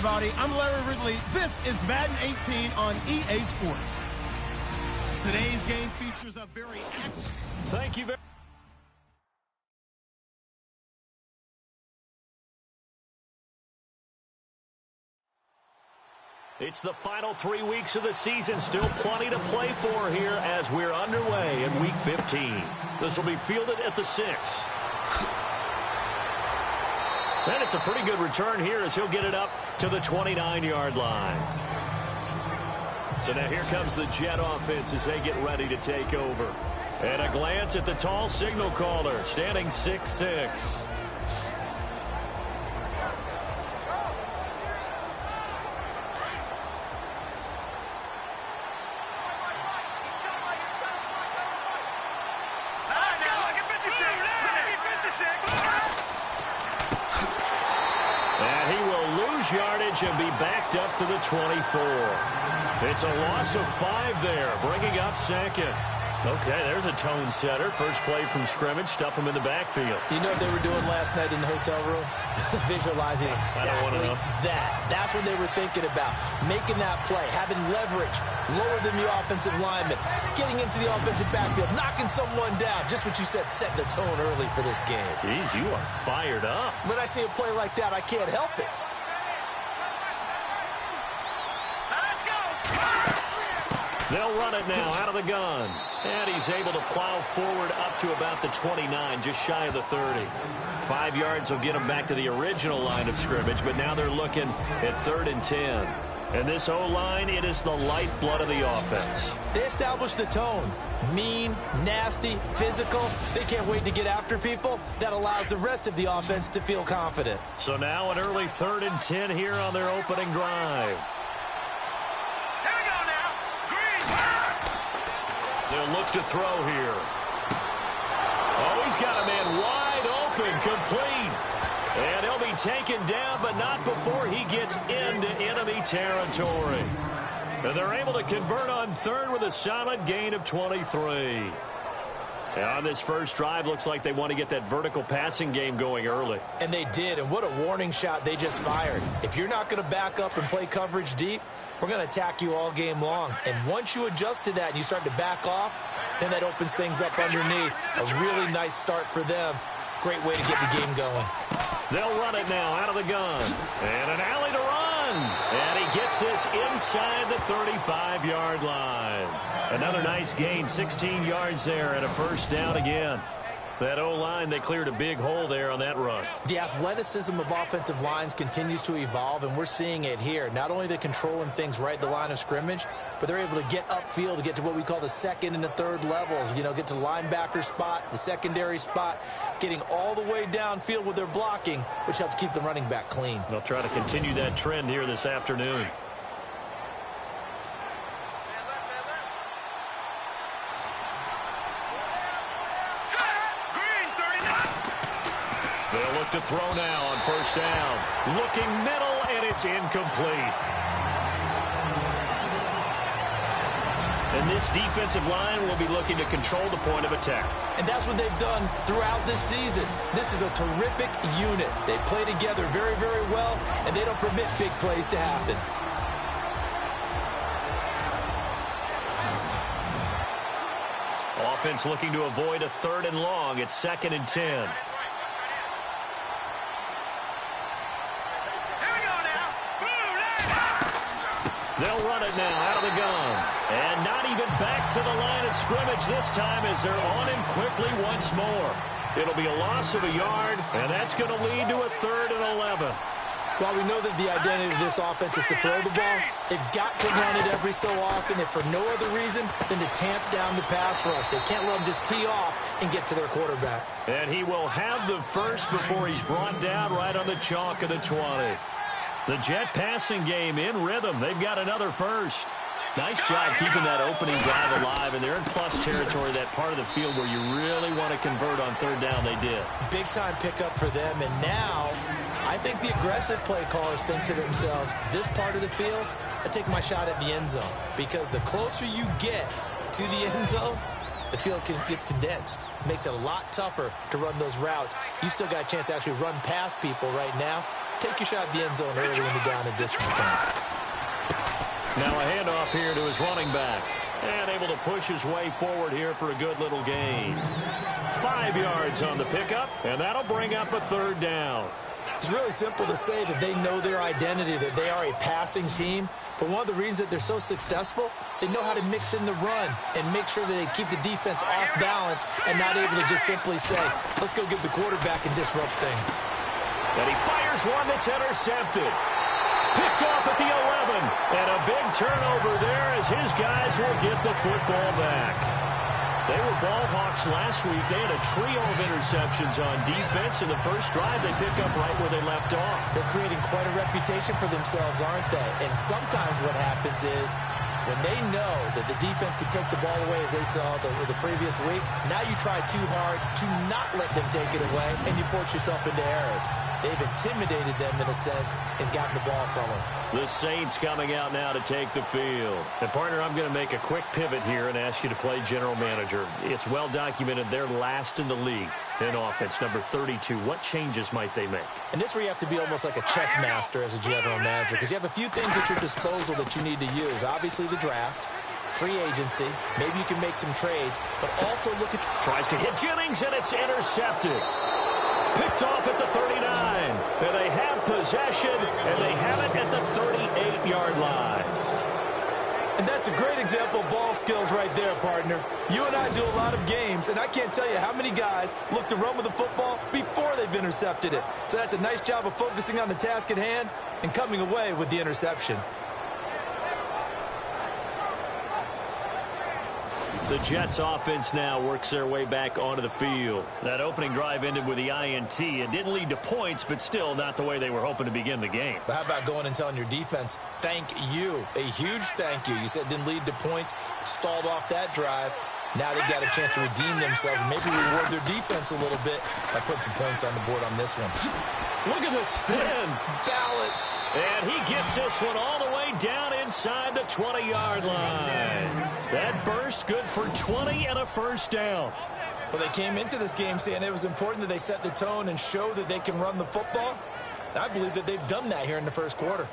everybody. I'm Larry Ridley. This is Madden 18 on EA Sports. Today's game features a very active... Thank you very much. It's the final 3 weeks of the season. Still plenty to play for here as we're underway in Week 15. This will be fielded at the 6. And it's a pretty good return here as he'll get it up to the 29-yard line. So now here comes the Jet offense as they get ready to take over. And a glance at the tall signal caller, standing 6'6". Yardage and be backed up to the 24. It's a loss of 5 there, bringing up second. Okay, there's a tone setter. First play from scrimmage, stuff him in the backfield. You know what they were doing last night in the hotel room? Visualizing exactly that. That's what they were thinking about. Making that play, having leverage, lower than the offensive lineman, getting into the offensive backfield, knocking someone down. Just what you said, setting the tone early for this game. Jeez, you are fired up. When I see a play like that, I can't help it. They'll run it now out of the gun. And he's able to plow forward up to about the 29, just shy of the 30. 5 yards will get him back to the original line of scrimmage, but now they're looking at 3rd and 10. And this O-line, it is the lifeblood of the offense. They established the tone. Mean, nasty, physical. They can't wait to get after people. That allows the rest of the offense to feel confident. So now an early 3rd and 10 here on their opening drive. They'll look to throw here. Oh, he's got a man wide open, complete. And he'll be taken down, but not before he gets into enemy territory. And they're able to convert on 3rd with a solid gain of 23. And on this first drive, looks like they want to get that vertical passing game going early. And they did, and what a warning shot they just fired. If you're not going to back up and play coverage deep, we're going to attack you all game long. And once you adjust to that and you start to back off, then that opens things up underneath. A really nice start for them. Great way to get the game going. They'll run it now out of the gun. And an alley to run. And he gets this inside the 35-yard line. Another nice gain, 16 yards there and a first down again. That O-line, they cleared a big hole there on that run. The athleticism of offensive lines continues to evolve, and we're seeing it here. Not only are they controlling things right at the line of scrimmage, but they're able to get upfield to get to what we call the 2nd and the 3rd levels. You know, get to the linebacker spot, the secondary spot, getting all the way downfield with their blocking, which helps keep the running back clean. They'll try to continue that trend here this afternoon. They'll look to throw now on first down. Looking middle, and it's incomplete. And this defensive line will be looking to control the point of attack. And that's what they've done throughout this season. This is a terrific unit. They play together very, very well, and they don't permit big plays to happen. Offense looking to avoid a 3rd and long. It's 2nd and 10. They'll run it now out of the gun. And not even back to the line of scrimmage this time as they're on him quickly once more. It'll be a loss of a yard, and that's going to lead to a 3rd and 11. While we know that the identity of this offense is to throw the ball, they've got to run it every so often, if for no other reason than to tamp down the pass rush. They can't let them just tee off and get to their quarterback. And he will have the first before he's brought down right on the chalk of the 20. The Jet passing game in rhythm. They've got another first. Nice job keeping that opening drive alive, and they're in plus territory, that part of the field where you really want to convert on 3rd down. They did. Big-time pickup for them, and now I think the aggressive play callers think to themselves, this part of the field, I take my shot at the end zone, because the closer you get to the end zone, the field gets condensed. Makes it a lot tougher to run those routes. You still got a chance to actually run past people right now. take your shot at the end zone early in the down and distance count. Now a handoff here to his running back. And able to push his way forward here for a good little gain. 5 yards on the pickup, and that'll bring up a third down. It's really simple to say that they know their identity, that they are a passing team. But one of the reasons that they're so successful, they know how to mix in the run and make sure that they keep the defense off balance and not able to just simply say, let's go get the quarterback and disrupt things. And he fires one that's intercepted. Picked off at the 11. And a big turnover there as his guys will get the football back. They were ball hawks last week. They had a trio of interceptions on defense. In the first drive, they pick up right where they left off. They're creating quite a reputation for themselves, aren't they? And sometimes what happens is when they know that the defense can take the ball away, as they saw the previous week, now you try too hard to not let them take it away, and you force yourself into errors. They've intimidated them in a sense and gotten the ball from them. The Saints coming out now to take the field. And, partner, I'm going to make a quick pivot here and ask you to play general manager. It's well documented they're last in the league in offense, number 32. What changes might they make? And this where you have to be almost like a chess master as a general manager, because you have a few things at your disposal that you need to use. Obviously the draft, free agency, maybe you can make some trades, but also look at... Tries to hit Jennings, and it's intercepted. Picked off at the 39. And they have possession, and they have it at the 38-yard line. And that's a great example of ball skills right there, partner. You and I do a lot of games, and I can't tell you how many guys look to run with the football before they've intercepted it. So that's a nice job of focusing on the task at hand and coming away with the interception. The Jets offense now works their way back onto the field. That opening drive ended with the INT. It didn't lead to points, but still not the way they were hoping to begin the game. But how about going and telling your defense, thank you, a huge thank you. You said it didn't lead to points, stalled off that drive. Now they've got a chance to redeem themselves and maybe reward their defense a little bit by putting some points on the board on this one. Look at the spin. Balance. And he gets this one all the way down inside the 20-yard line. That burst good for 20 and a first down. Well, they came into this game saying it was important that they set the tone and show that they can run the football. And I believe that they've done that here in the first quarter.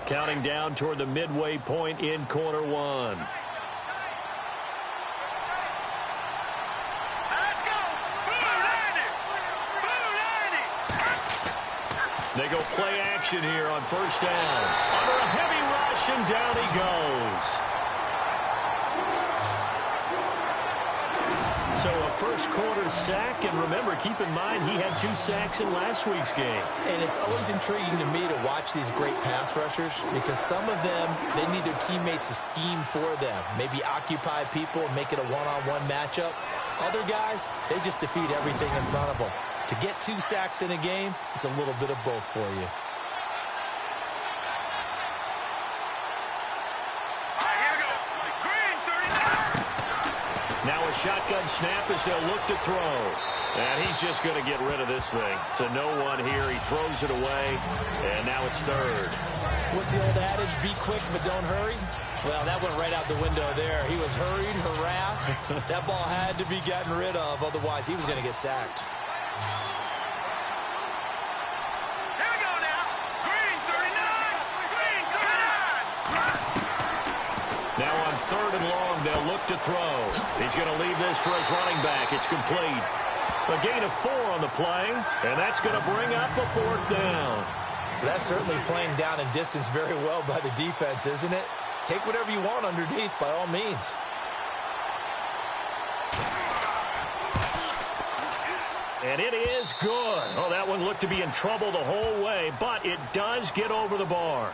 Counting down toward the midway point in quarter one. They go play action here on first down. Under a heavy rush, and down he goes. So a first quarter sack, and remember, keep in mind he had 2 sacks in last week's game. And it's always intriguing to me to watch these great pass rushers because some of them, they need their teammates to scheme for them. Maybe occupy people and make it a one-on-one matchup. Other guys, they just defeat everything in front of them. To get 2 sacks in a game, it's a little bit of both for you. Now a shotgun snap as they'll look to throw. And he's just going to get rid of this thing. To no one here. He throws it away. And now it's third. What's the old adage? Be quick, but don't hurry. Well, that went right out the window there. He was hurried, harassed. That ball had to be gotten rid of. Otherwise, he was going to get sacked. Here we go now. Green 39. Green 39. Now on third and long, they'll look to throw. He's going to leave this for his running back. It's complete. A gain of 4 on the play, and that's going to bring up a 4th down. That's certainly playing down and distance very well by the defense, isn't it? Take whatever you want underneath by all means. And it is good. Oh, that one looked to be in trouble the whole way, but it does get over the bar.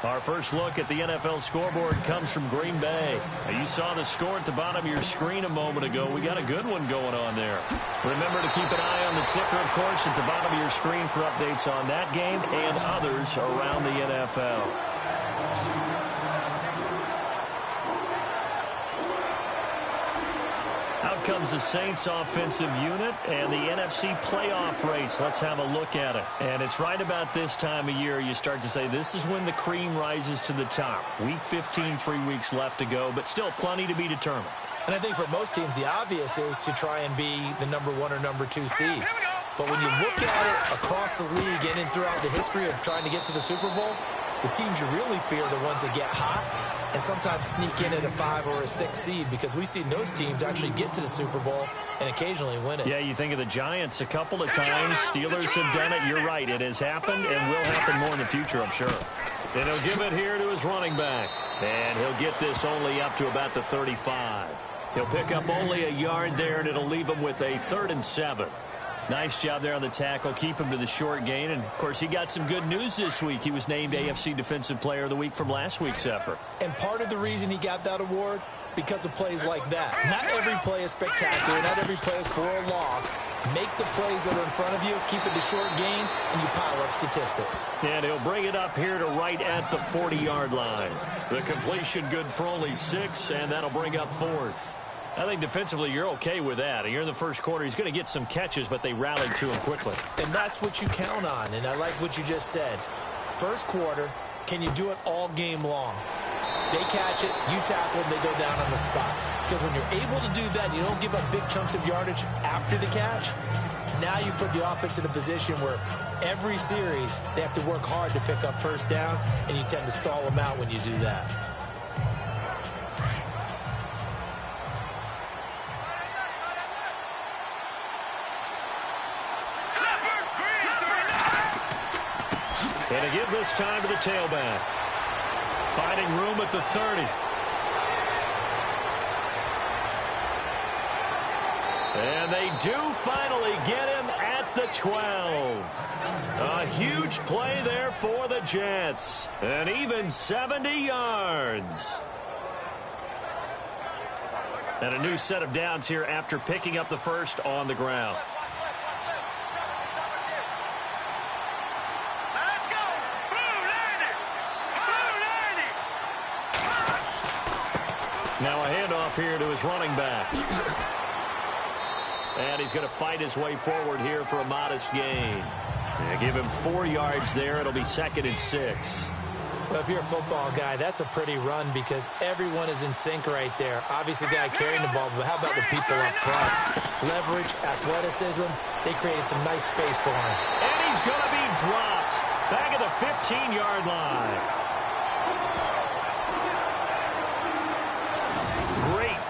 Our first look at the NFL scoreboard comes from Green Bay. Now, you saw the score at the bottom of your screen a moment ago. We got a good one going on there. Remember to keep an eye on the ticker, of course, at the bottom of your screen for updates on that game and others around the NFL. Out comes the Saints offensive unit and the NFC playoff race. Let's have a look at it. And it's right about this time of year you start to say this is when the cream rises to the top. Week 15, 3 weeks left to go, but still plenty to be determined. And I think for most teams, the obvious is to try and be the number 1 or number 2 seed. But when you look at it across the league and throughout the history of trying to get to the Super Bowl, the teams you really fear are the ones that get hot and sometimes sneak in at a 5 or a 6 seed, because we've seen those teams actually get to the Super Bowl and occasionally win it. Yeah, you think of the Giants a couple of times. Steelers have done it. You're right. It has happened and will happen more in the future, I'm sure. And he'll give it here to his running back. And he'll get this only up to about the 35. He'll pick up only a yard there, and it'll leave him with a 3rd and 7. Nice job there on the tackle. Keep him to the short gain. And, of course, he got some good news this week. He was named AFC Defensive Player of the Week from last week's effort. And part of the reason he got that award, because of plays like that. Not every play is spectacular. Not every play is for a loss. Make the plays that are in front of you, keep it to short gains, and you pile up statistics. And he'll bring it up here to right at the 40-yard line. The completion good for only 6, and that'll bring up 4th. I think defensively you're okay with that. You're in the first quarter. He's going to get some catches, but they rallied to him quickly. And that's what you count on, and I like what you just said. First quarter, can you do it all game long? They catch it, you tackle, and they go down on the spot. Because when you're able to do that and you don't give up big chunks of yardage after the catch, now you put the offense in a position where every series they have to work hard to pick up first downs, and you tend to stall them out when you do that. And to give this time to the tailback. Finding room at the 30. And they do finally get him at the 12. A huge play there for the Jets. And even 70 yards. And a new set of downs here after picking up the first on the ground. Now a handoff here to his running back. And he's going to fight his way forward here for a modest gain. Yeah, give him 4 yards there. It'll be 2nd and 6. Well, if you're a football guy, that's a pretty run because everyone is in sync right there. Obviously, the guy carrying the ball, but how about the people up front? Leverage, athleticism, they created some nice space for him. And he's going to be dropped back at the 15-yard line.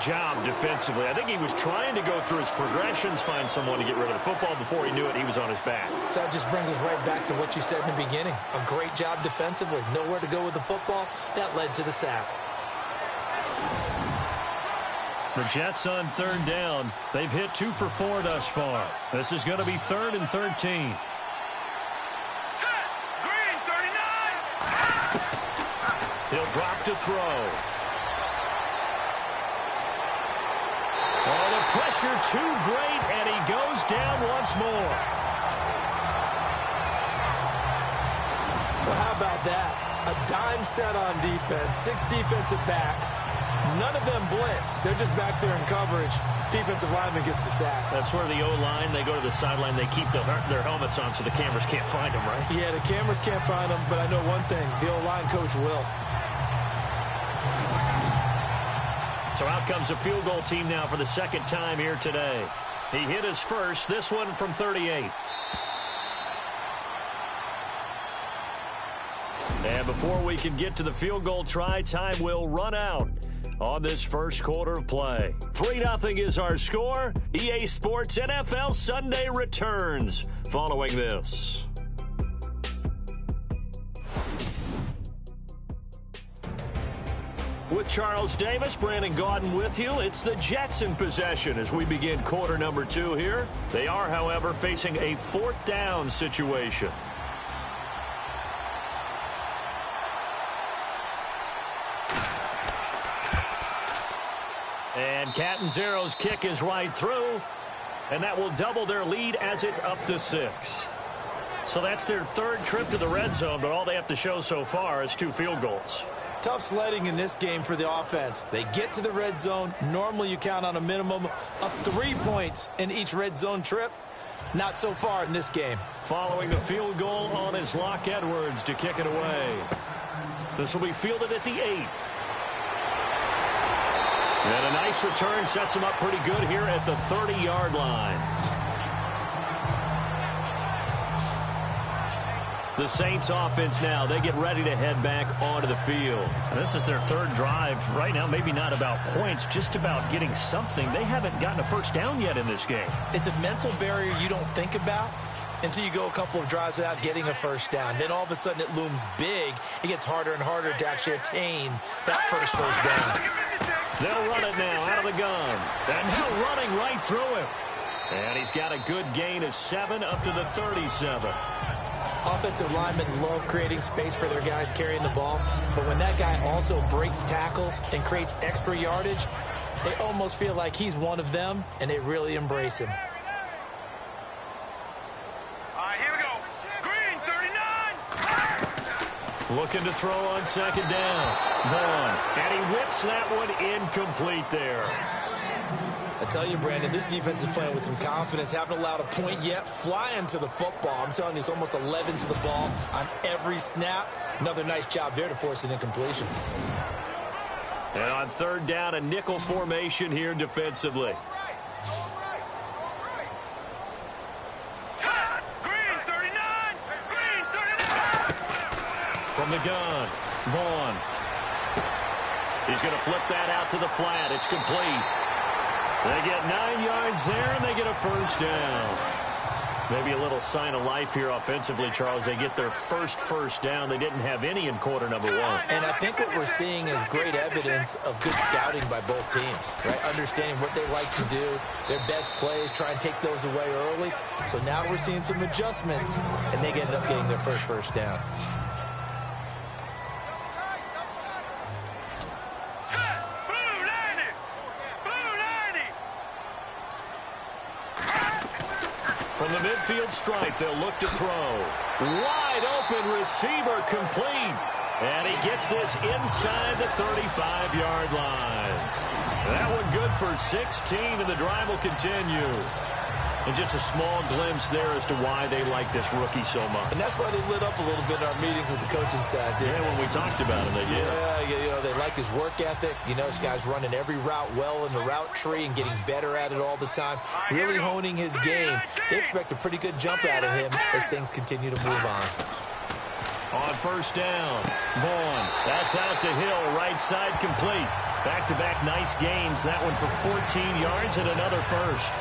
Job defensively. I think he was trying to go through his progressions, find someone to get rid of the football. Before he knew it, he was on his back. So that just brings us right back to what you said in the beginning. A great job defensively. Nowhere to go with the football. That led to the sack. The Jets on 3rd down. They've hit 2 for 4 thus far. This is going to be 3rd and 13. Green, 39. He'll drop to throw. Oh, the pressure too great, and he goes down once more. Well, how about that? A dime set on defense, 6 defensive backs. None of them blitz. They're just back there in coverage. Defensive lineman gets the sack. That's where the O-line, they go to the sideline, they keep their helmets on so the cameras can't find them, right? Yeah, the cameras can't find them, but I know one thing. The O-line coach will. So out comes a field goal team now for the 2nd time here today. He hit his first, this one from 38. And before we can get to the field goal try, time will run out on this first quarter of play. 3-0 is our score. EA Sports NFL Sunday returns following this. With Charles Davis, Brandon Gaudin with you. It's the Jets in possession as we begin quarter number 2 here. They are, however, facing a 4th down situation. And Catanzaro's kick is right through, and that will double their lead as it's up to 6. So that's their 3rd trip to the red zone, but all they have to show so far is 2 field goals. Tough sledding in this game for the offense. They get to the red zone. Normally you count on a minimum of 3 points in each red zone trip. Not so far in this game. Following the field goal on is Locke Edwards to kick it away. This will be fielded at the 8. And a nice return sets him up pretty good here at the 30-yard line. The Saints offense now, they get ready to head back onto the field. And this is their third drive. Right now, maybe not about points, just about getting something. They haven't gotten a first down yet in this game. It's a mental barrier you don't think about until you go a couple of drives without getting a first down. Then all of a sudden it looms big. It gets harder and harder to actually attain that first down. They'll run it now out of the gun. And now running right through him. And he's got a good gain of 7 up to the 37. Offensive linemen love creating space for their guys carrying the ball, but when that guy also breaks tackles and creates extra yardage, they almost feel like he's one of them, and they really embrace him. All right, here we go. Green, 39. Looking to throw on second down. Vaughn. And he whips that one incomplete there. I tell you, Brandon, this defense is playing with some confidence. Haven't allowed a point yet. Flying to the football. I'm telling you, it's almost 11 to the ball on every snap. Another nice job there to force an incompletion. And on third down, a nickel formation here defensively. Green, 39. Green, 39. From the gun, Vaughn. He's going to flip that out to the flat. It's complete. They get 9 yards there, and they get a first down. Maybe a little sign of life here offensively, Charles. They get their first down. They didn't have any in quarter number 1. And I think what we're seeing is great evidence of good scouting by both teams, right? Understanding what they like to do, their best plays, try and take those away early. So now we're seeing some adjustments, and they end up getting their first down. From the midfield stripe, they'll look to throw. Wide open receiver complete. And he gets this inside the 35-yard line. That one good for 16, and the drive will continue. And just a small glimpse there as to why they like this rookie so much. And that's why they lit up a little bit in our meetings with the coaching staff. Yeah, when we talked about him, they did. Yeah, you know, they like his work ethic. You know, this guy's running every route well in the route tree and getting better at it all the time. Really honing his game. They expect a pretty good jump out of him as things continue to move on. On first down, Vaughn. That's out to Hill, right side complete. Back-to-back nice gains. That one for 14 yards and another first.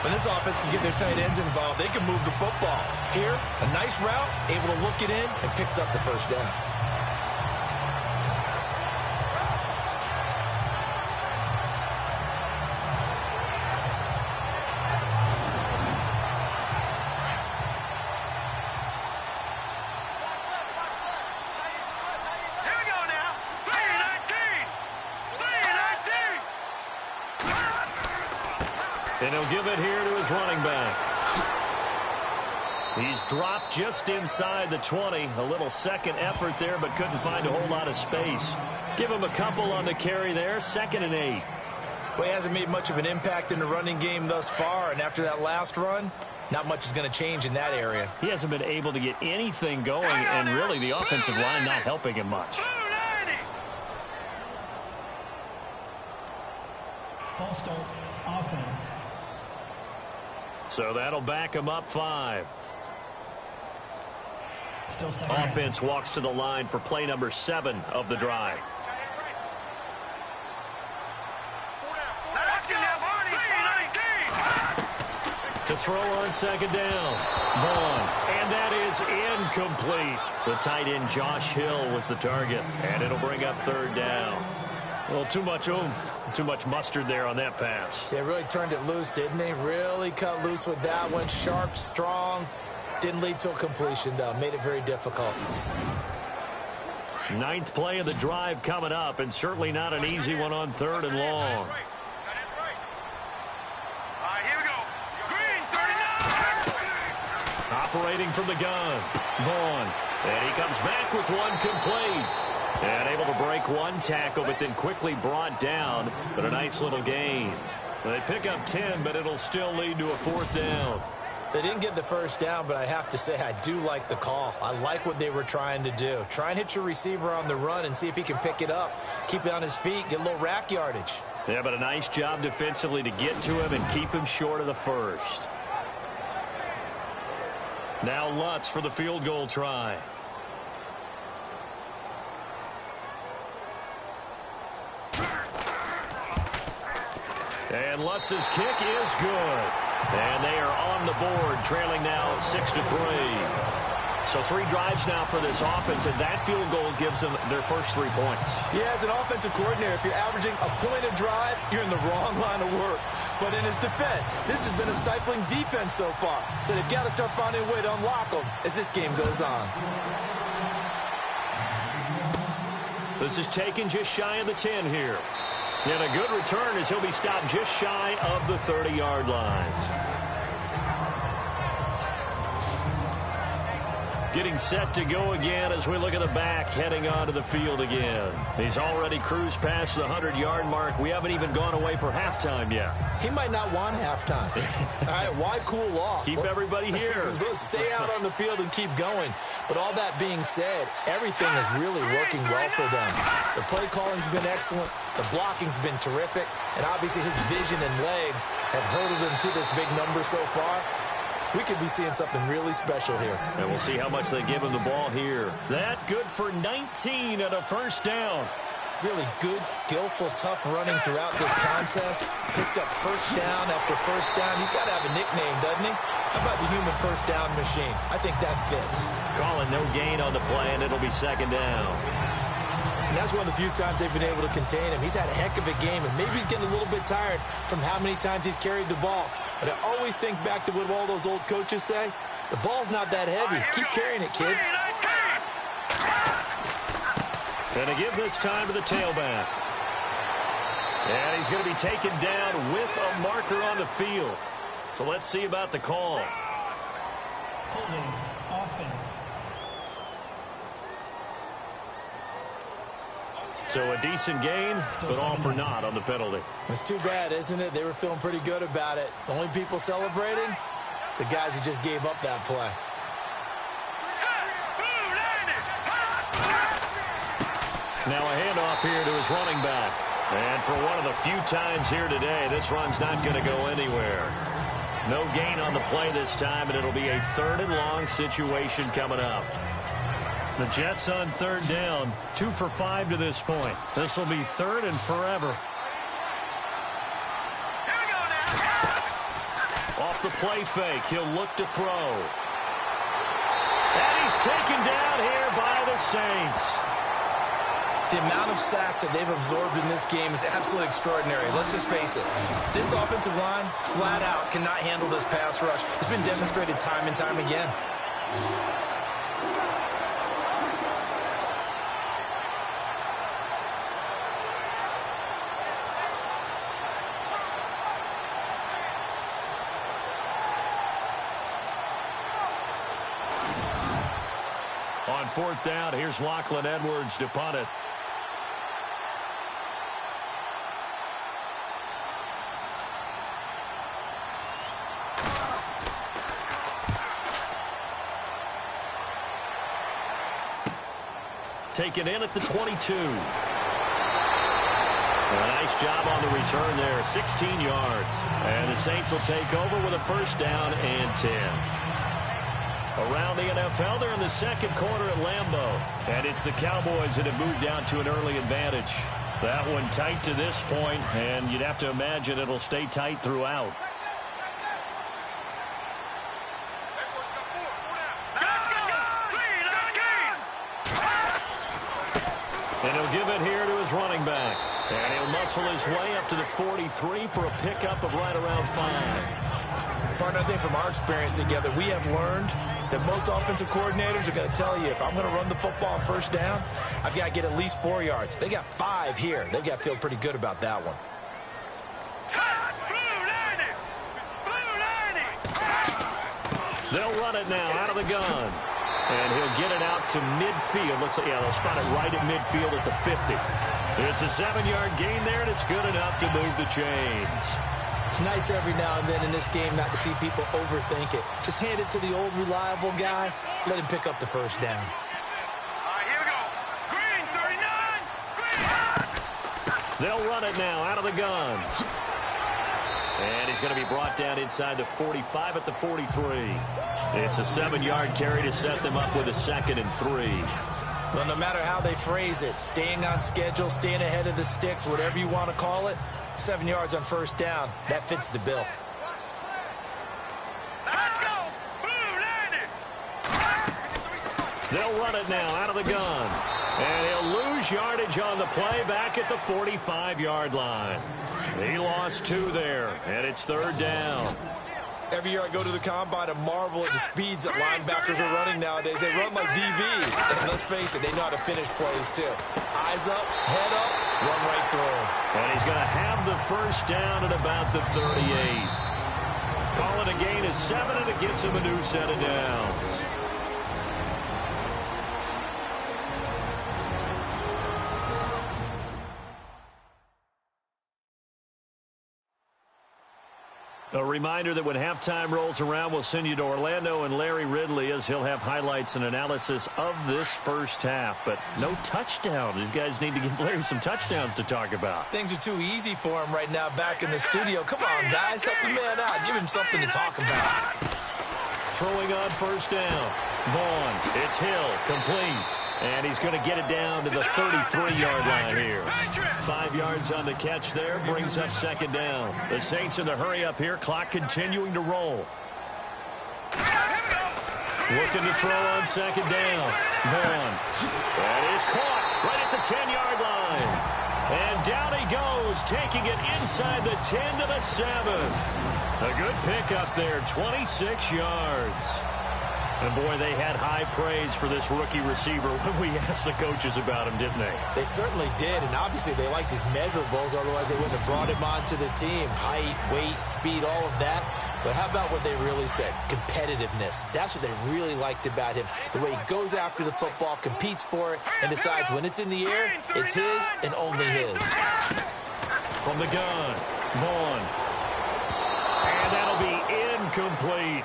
When this offense can get their tight ends involved, they can move the football. Here, a nice route, able to look it in, and picks up the first down. Here we go now. 3-19. 3-19. And he'll give it here to his running back. He's dropped just inside the 20. A little second effort there, but couldn't find a whole lot of space. Give him a couple on the carry there. 2nd and 8. Well, he hasn't made much of an impact in the running game thus far, and after that last run, not much is going to change in that area. He hasn't been able to get anything going, and really the offensive line not helping him much. 290. False start, offense. So that'll back him up 5. Still second down. Offense walks to the line for play number 7 of the drive. Let's go. 3-19. To throw on second down, Vaughn. And that is incomplete. The tight end Josh Hill was the target, and it'll bring up 3rd down. Well, too much oomph, too much mustard there on that pass. They really turned it loose, didn't they? Really cut loose with that one. Sharp, strong. Didn't lead to a completion, though. Made it very difficult. 9th play of the drive coming up, and certainly not an easy one on 3rd and long. All right, here we go. Green, 39. Operating from the gun, Vaughn. And he comes back with one complete. And able to break one tackle, but then quickly brought down. But a nice little gain. They pick up 10, but it'll still lead to a 4th down. They didn't get the first down, but I have to say I do like the call. I like what they were trying to do. Try and hit your receiver on the run and see if he can pick it up. Keep it on his feet, get a little rack yardage. Yeah, but a nice job defensively to get to him and keep him short of the first. Now Lutz for the field goal try. And Lutz's kick is good. And they are on the board, trailing now 6-3. So 3 drives now for this offense, and that field goal gives them their first 3 points. Yeah, as an offensive coordinator, if you're averaging a point a drive, you're in the wrong line of work. But in his defense, this has been a stifling defense so far. So they've got to start finding a way to unlock them as this game goes on. This is taken just shy of the 10 here. And a good return as he'll be stopped just shy of the 30-yard line. Getting set to go again as we look at the back, heading onto the field again. He's already cruised past the 100-yard mark. We haven't even gone away for halftime yet. He might not want halftime. All right, why cool off? Keep everybody here. Let's stay out on the field and keep going. But all that being said, everything is really working well for them. The play calling's been excellent. The blocking's been terrific. And obviously his vision and legs have hurdled him to this big number so far. We could be seeing something really special here. And we'll see how much they give him the ball here. That good for 19 and a first down. Really good, skillful, tough running throughout this contest. Picked up first down after first down. He's got to have a nickname, doesn't he? How about the human first down machine? I think that fits. Calling no gain on the play, and it'll be 2nd down. And that's one of the few times they've been able to contain him. He's had a heck of a game, and maybe he's getting a little bit tired from how many times he's carried the ball. But I always think back to what all those old coaches say. The ball's not that heavy. Keep carrying it, kid. And to give this time to the tailback. And he's going to be taken down with a marker on the field. So let's see about the call. Holding offense. So a decent gain, but all for naught on the penalty. It's too bad, isn't it? They were feeling pretty good about it. The only people celebrating, the guys who just gave up that play. Now a handoff here to his running back. And for one of the few times here today, this run's not going to go anywhere. No gain on the play this time, and it'll be a 3rd and long situation coming up. The Jets on 3rd down, 2 for 5 to this point. This will be 3rd and forever. Off the play fake, he'll look to throw. And he's taken down here by the Saints. The amount of sacks that they've absorbed in this game is absolutely extraordinary. Let's just face it. This offensive line, flat out, cannot handle this pass rush. It's been demonstrated time and time again. On 4th down, here's Lachlan Edwards to punt it. Taken in at the 22. A nice job on the return there, 16 yards. And the Saints will take over with a first down and 10. Around the NFL, they're in the 2nd quarter at Lambeau. And it's the Cowboys that have moved down to an early advantage. That one tight to this point, and you'd have to imagine it'll stay tight throughout. And he'll give it here to his running back. And he'll muscle his way up to the 43 for a pickup of right around 5. Partner, I think from our experience together, we have learned that most offensive coordinators are going to tell you, if I'm going to run the football on first down, I've got to get at least 4 yards. They got 5 here. They've got to feel pretty good about that one. They'll run it now out of the gun. And he'll get it out to midfield. Looks like, yeah, they'll spot it right at midfield at the 50. It's a 7-yard gain there, and it's good enough to move the chains. It's nice every now and then in this game not to see people overthink it. Just hand it to the old reliable guy. Let him pick up the first down. All right, here we go. Green, 39. Green. They'll run it now out of the gun. And he's going to be brought down inside the 45 at the 43. It's a 7-yard carry to set them up with a 2nd and 3. Well, no matter how they phrase it, staying on schedule, staying ahead of the sticks, whatever you want to call it, 7 yards on first down, that fits the bill. Let's go. Blue landed. They'll run it now out of the gun. And he'll lose yardage on the play back at the 45-yard line. He lost 2 there, and it's 3rd down. Every year I go to the combine and marvel at the speeds that linebackers are running nowadays. They run like DBs. And let's face it, they know how to finish plays too. Eyes up, head up, run right through them. And he's going to have the first down at about the 38. Call it a gain of 7, and it gets him a new set of downs. A reminder that when halftime rolls around, we'll send you to Orlando and Larry Ridley as he'll have highlights and analysis of this first half. But no touchdown. These guys need to give Larry some touchdowns to talk about. Things are too easy for him right now back in the studio. Come on, guys. Help the man out. Give him something to talk about. Throwing on first down. Vaughn. It's Hill. Complete. And he's going to get it down to the 33-yard line here. 5 yards on the catch there. Brings up 2nd down. The Saints in the hurry up here. Clock continuing to roll. Looking to throw on 2nd down. Vaughn. That is caught right at the 10-yard line. And down he goes, taking it inside the 10 to the 7. A good pickup there, 26 yards. And, boy, they had high praise for this rookie receiver when we asked the coaches about him, didn't they? They certainly did, and obviously they liked his measurables, otherwise they wouldn't have brought him onto the team. Height, weight, speed, all of that. But how about what they really said? Competitiveness. That's what they really liked about him. The way he goes after the football, competes for it, and decides when it's in the air, it's his and only his. From the gun, Vaughn. And that'll be incomplete.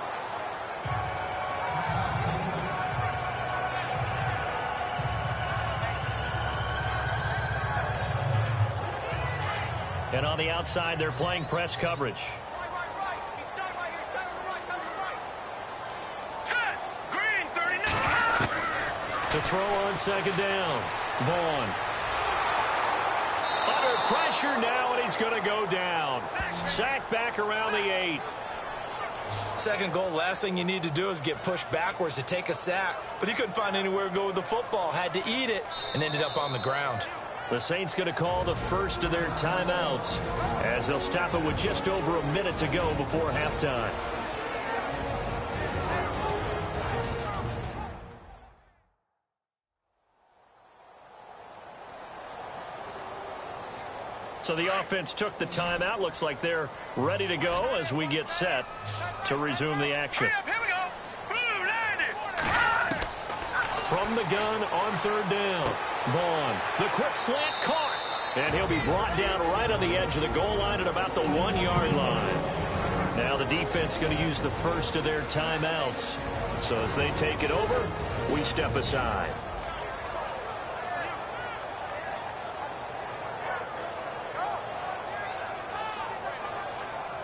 And on the outside, they're playing press coverage. Green, 39. To throw on 2nd down. Vaughn. Under pressure now, and he's going to go down. Sacked back around the 8. Second goal, last thing you need to do is get pushed backwards to take a sack. But he couldn't find anywhere to go with the football. Had to eat it and ended up on the ground. The Saints going to call the first of their timeouts as they'll stop it with just over a minute to go before halftime. So the offense took the timeout. Looks like they're ready to go as we get set to resume the action. Here we go. Blue landed. From the gun on 3rd down. Vaughn, the quick slant caught. And he'll be brought down right on the edge of the goal line at about the 1-yard line. Now the defense going to use the first of their timeouts. So as they take it over, we step aside.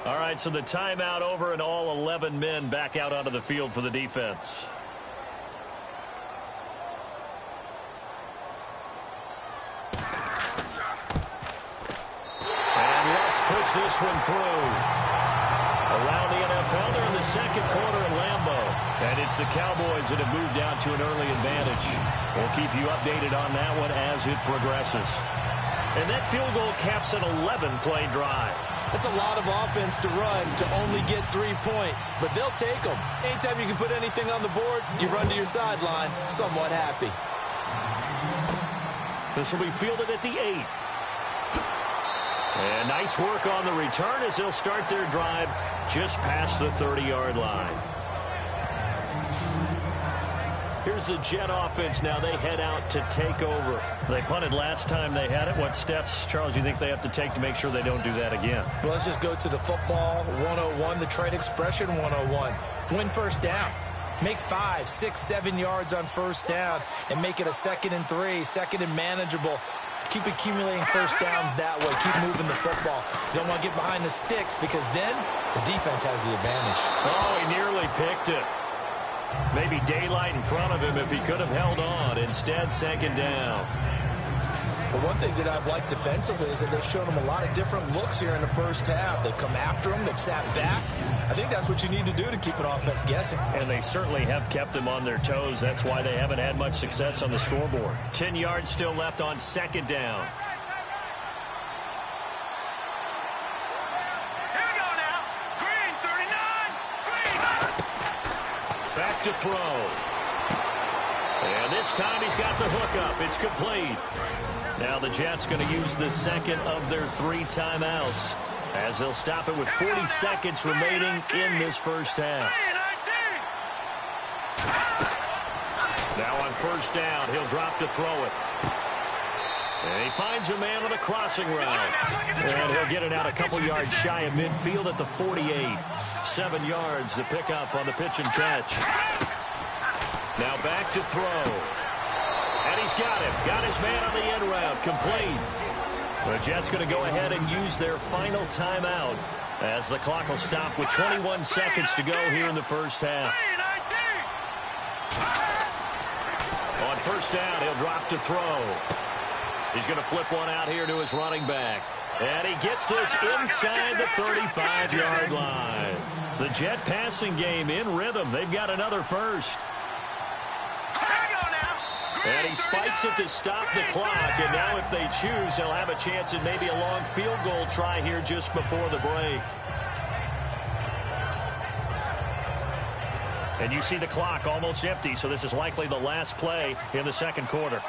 All right, so the timeout over and all 11 men back out onto the field for the defense. Puts this one through. Around the NFL, they're in the 2nd quarter at Lambeau. And it's the Cowboys that have moved out to an early advantage. We'll keep you updated on that one as it progresses. And that field goal caps an 11-play drive. That's a lot of offense to run to only get 3 points. But they'll take them. Anytime you can put anything on the board, you run to your sideline somewhat happy. This will be fielded at the 8. And nice work on the return as they'll start their drive just past the 30-yard line. Here's the Jet offense now. They head out to take over. They punted last time they had it. What steps, Charles, do you think they have to take to make sure they don't do that again? Well, let's just go to the football 101, the trade expression 101. Win first down. Make 5, 6, 7 yards on first down and make it a 2nd and 3, 2nd and manageable. Keep accumulating first downs that way. Keep moving the football. You don't want to get behind the sticks because then the defense has the advantage. Oh, he nearly picked it. Maybe daylight in front of him if he could have held on. Instead, 2nd down. But one thing that I've liked defensively is that they've shown him a lot of different looks here in the first half. They've come after him. They've sat back. I think that's what you need to do to keep an offense guessing. And they certainly have kept them on their toes. That's why they haven't had much success on the scoreboard. 10 yards still left on 2nd down. Here we go now. Green, 39. Green. Back to throw. And this time he's got the hook up. It's complete. Now the Jets going to use the 2nd of their 3 timeouts as they'll stop it with 40 seconds remaining in this first half. Now on first down, he'll drop to throw it. And he finds a man on a crossing route. And he'll get it out a couple yards shy of midfield at the 48. 7 yards to pick up on the pitch and catch. Now back to throw. And he's got him. Got his man on the end route. Complete. The Jets going to go ahead and use their final timeout as the clock will stop with 21 seconds to go here in the first half. On first down, he'll drop to throw. He's going to flip one out here to his running back. And he gets this inside the 35-yard line. The Jet passing game in rhythm. They've got another first. And he spikes it to stop the clock. And now if they choose, they'll have a chance at maybe a long field goal try here just before the break. And you see the clock almost empty, so this is likely the last play in the second quarter.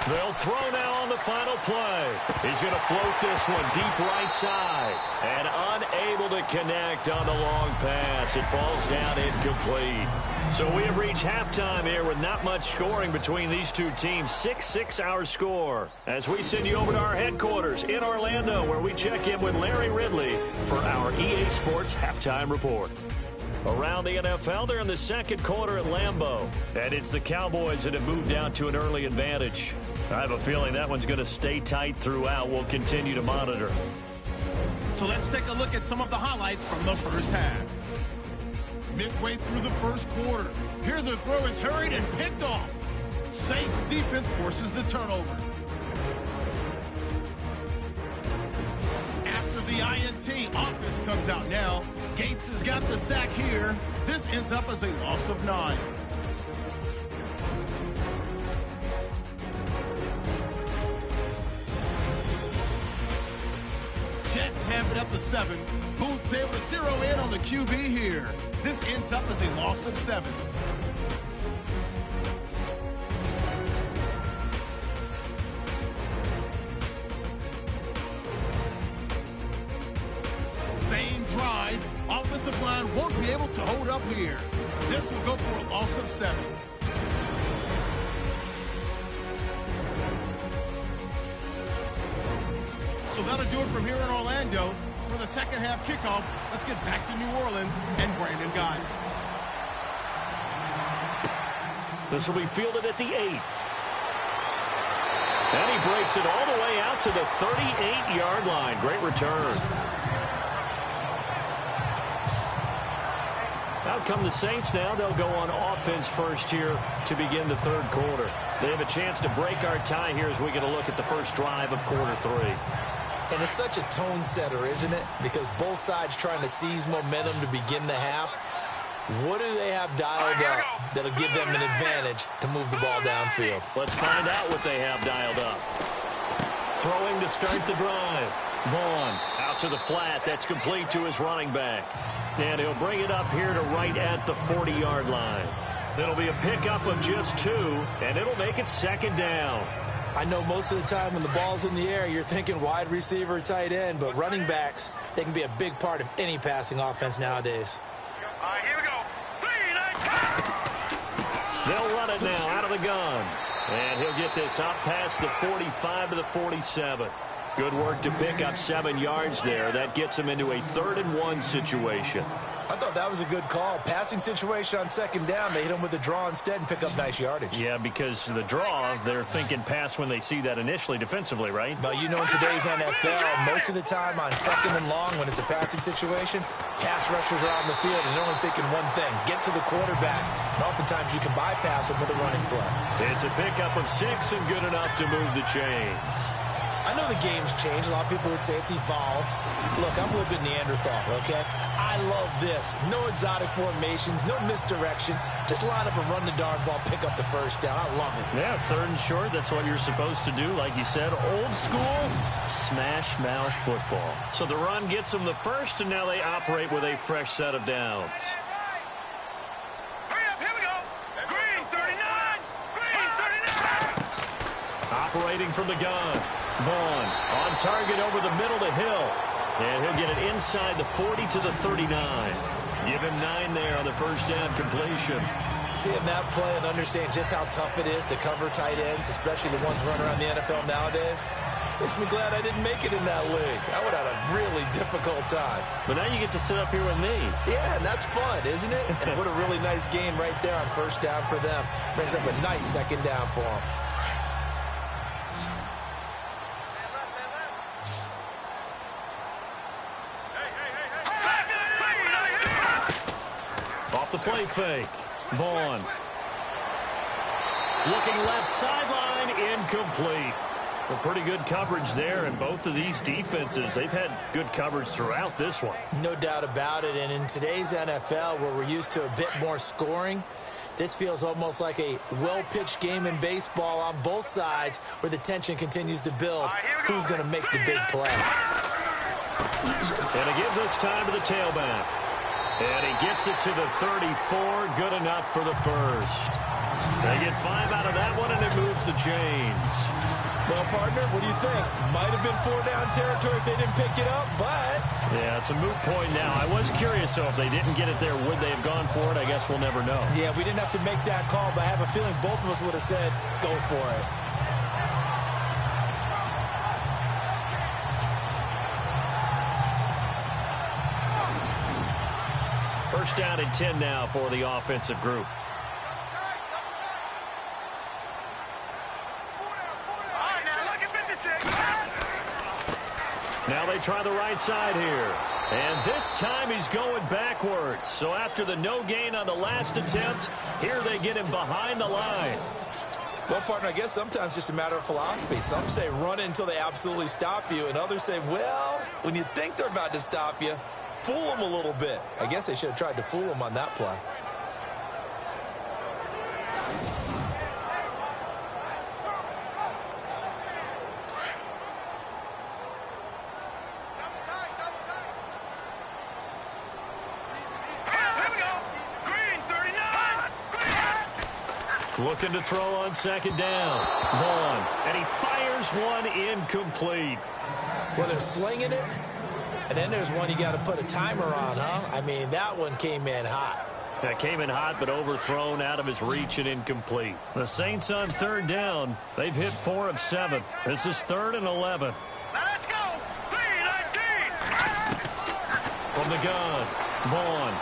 They'll throw now on the final play. He's going to float this one deep right side. And unable to connect on the long pass. It falls down incomplete. So we have reached halftime here with not much scoring between these two teams. 6-6 our score. As we send you over to our headquarters in Orlando, where we check in with Larry Ridley for our EA Sports Halftime Report. Around the NFL, they're in the second quarter at Lambeau. And it's the Cowboys that have moved down to an early advantage. I have a feeling that one's going to stay tight throughout. We'll continue to monitor. So let's take a look at some of the highlights from the first half. Midway through the first quarter, here the throw is hurried and picked off. Saints defense forces the turnover. After the INT, offense comes out now. Gates has got the sack here. This ends up as a loss of 9. Jets have it at the 7. Booth's able to zero in on the QB here. This ends up as a loss of 7. Same drive. Offensive line won't be able to hold up here. This will go for a loss of 7. So that'll do it from here in Orlando. For the second half kickoff, let's get back to New Orleans and Brandon Guy. This will be fielded at the 8. And he breaks it all the way out to the 38-yard line. Great return. Out come the Saints now. They'll go on offense first here to begin the third quarter. They have a chance to break our tie here as we get a look at the first drive of quarter 3. And it's such a tone setter, isn't it? Because both sides trying to seize momentum to begin the half. What do they have dialed up that'll give them an advantage to move the ball downfield? Let's find out what they have dialed up. Throwing to start the drive. Vaughn out to the flat. That's complete to his running back. And he'll bring it up here to right at the 40-yard line. It'll be a pickup of just 2, and it'll make it second down. I know most of the time when the ball's in the air, you're thinking wide receiver, tight end, but running backs, they can be a big part of any passing offense nowadays. All right, here we go. 3, 9, They'll run it now out of the gun. And he'll get this up past the 45 to the 47. Good work to pick up 7 yards there. That gets him into a 3rd-and-1 situation. I thought that was a good call. Passing situation on 2nd down. They hit him with the draw instead and pick up nice yardage. Yeah, because the draw, they're thinking pass when they see that initially defensively, right? But you know in today's NFL, most of the time on 2nd and long when it's a passing situation, pass rushers are on the field and they're only thinking one thing, get to the quarterback. And oftentimes you can bypass them with a running play. It's a pickup of 6 and good enough to move the chains. I know the game's changed. A lot of people would say it's evolved. Look, I'm a little bit Neanderthal, okay? I love this. No exotic formations, no misdirection. Just line up and run the darn ball, pick up the 1st down. I love it. Yeah, 3rd and short, that's what you're supposed to do. Like you said, old school, smash mouth football. So the run gets them the 1st, and now they operate with a fresh set of downs. hurry up, here we go. Green 39, Green 39. Operating from the gun. Vaughn on target over the middle to Hill. And he'll get it inside the 40 to the 39. Give him 9 there on the 1st down completion. Seeing that play and understand just how tough it is to cover tight ends, especially the ones running around the NFL nowadays, makes me glad I didn't make it in that league. I would have had a really difficult time. But now you get to sit up here with me. Yeah, and that's fun, isn't it? And what a really nice game right there on 1st down for them. Brings up a nice 2nd down for them. Off the play fake. Vaughn. Looking left sideline, incomplete. Well, pretty good coverage there, and both of these defenses, they've had good coverage throughout this one. No doubt about it, and in today's NFL, where we're used to a bit more scoring, this feels almost like a well-pitched game in baseball on both sides where the tension continues to build. Who's going to make the big play? And he gives this time to the tailback. And he gets it to the 34. Good enough for the 1st. They get 5 out of that one, and it moves the chains. Well, partner, what do you think? Might have been 4-down territory if they didn't pick it up, but... Yeah, it's a moot point now. I was curious, though, if they didn't get it there, would they have gone for it? I guess we'll never know. Yeah, we didn't have to make that call, but I have a feeling both of us would have said, go for it. First down and 10 now for the offensive group. Now they try the right side here. And this time he's going backwards. So after the no gain on the last attempt, here they get him behind the line. Well, partner, I guess sometimes it's just a matter of philosophy. Some say run until they absolutely stop you, and others say, well, when you think they're about to stop you, fool them a little bit. I guess they should have tried to fool them on that play. Looking to throw on 2nd down. Vaughn, and he fires one incomplete. Well, they're slinging it, and then there's one you got to put a timer on, huh? I mean, that one came in hot. That came in hot, but overthrown, out of his reach and incomplete. The Saints on 3rd down. They've hit 4 of 7. This is 3rd and 11. Now let's go. 3-19. From the gun, Vaughn.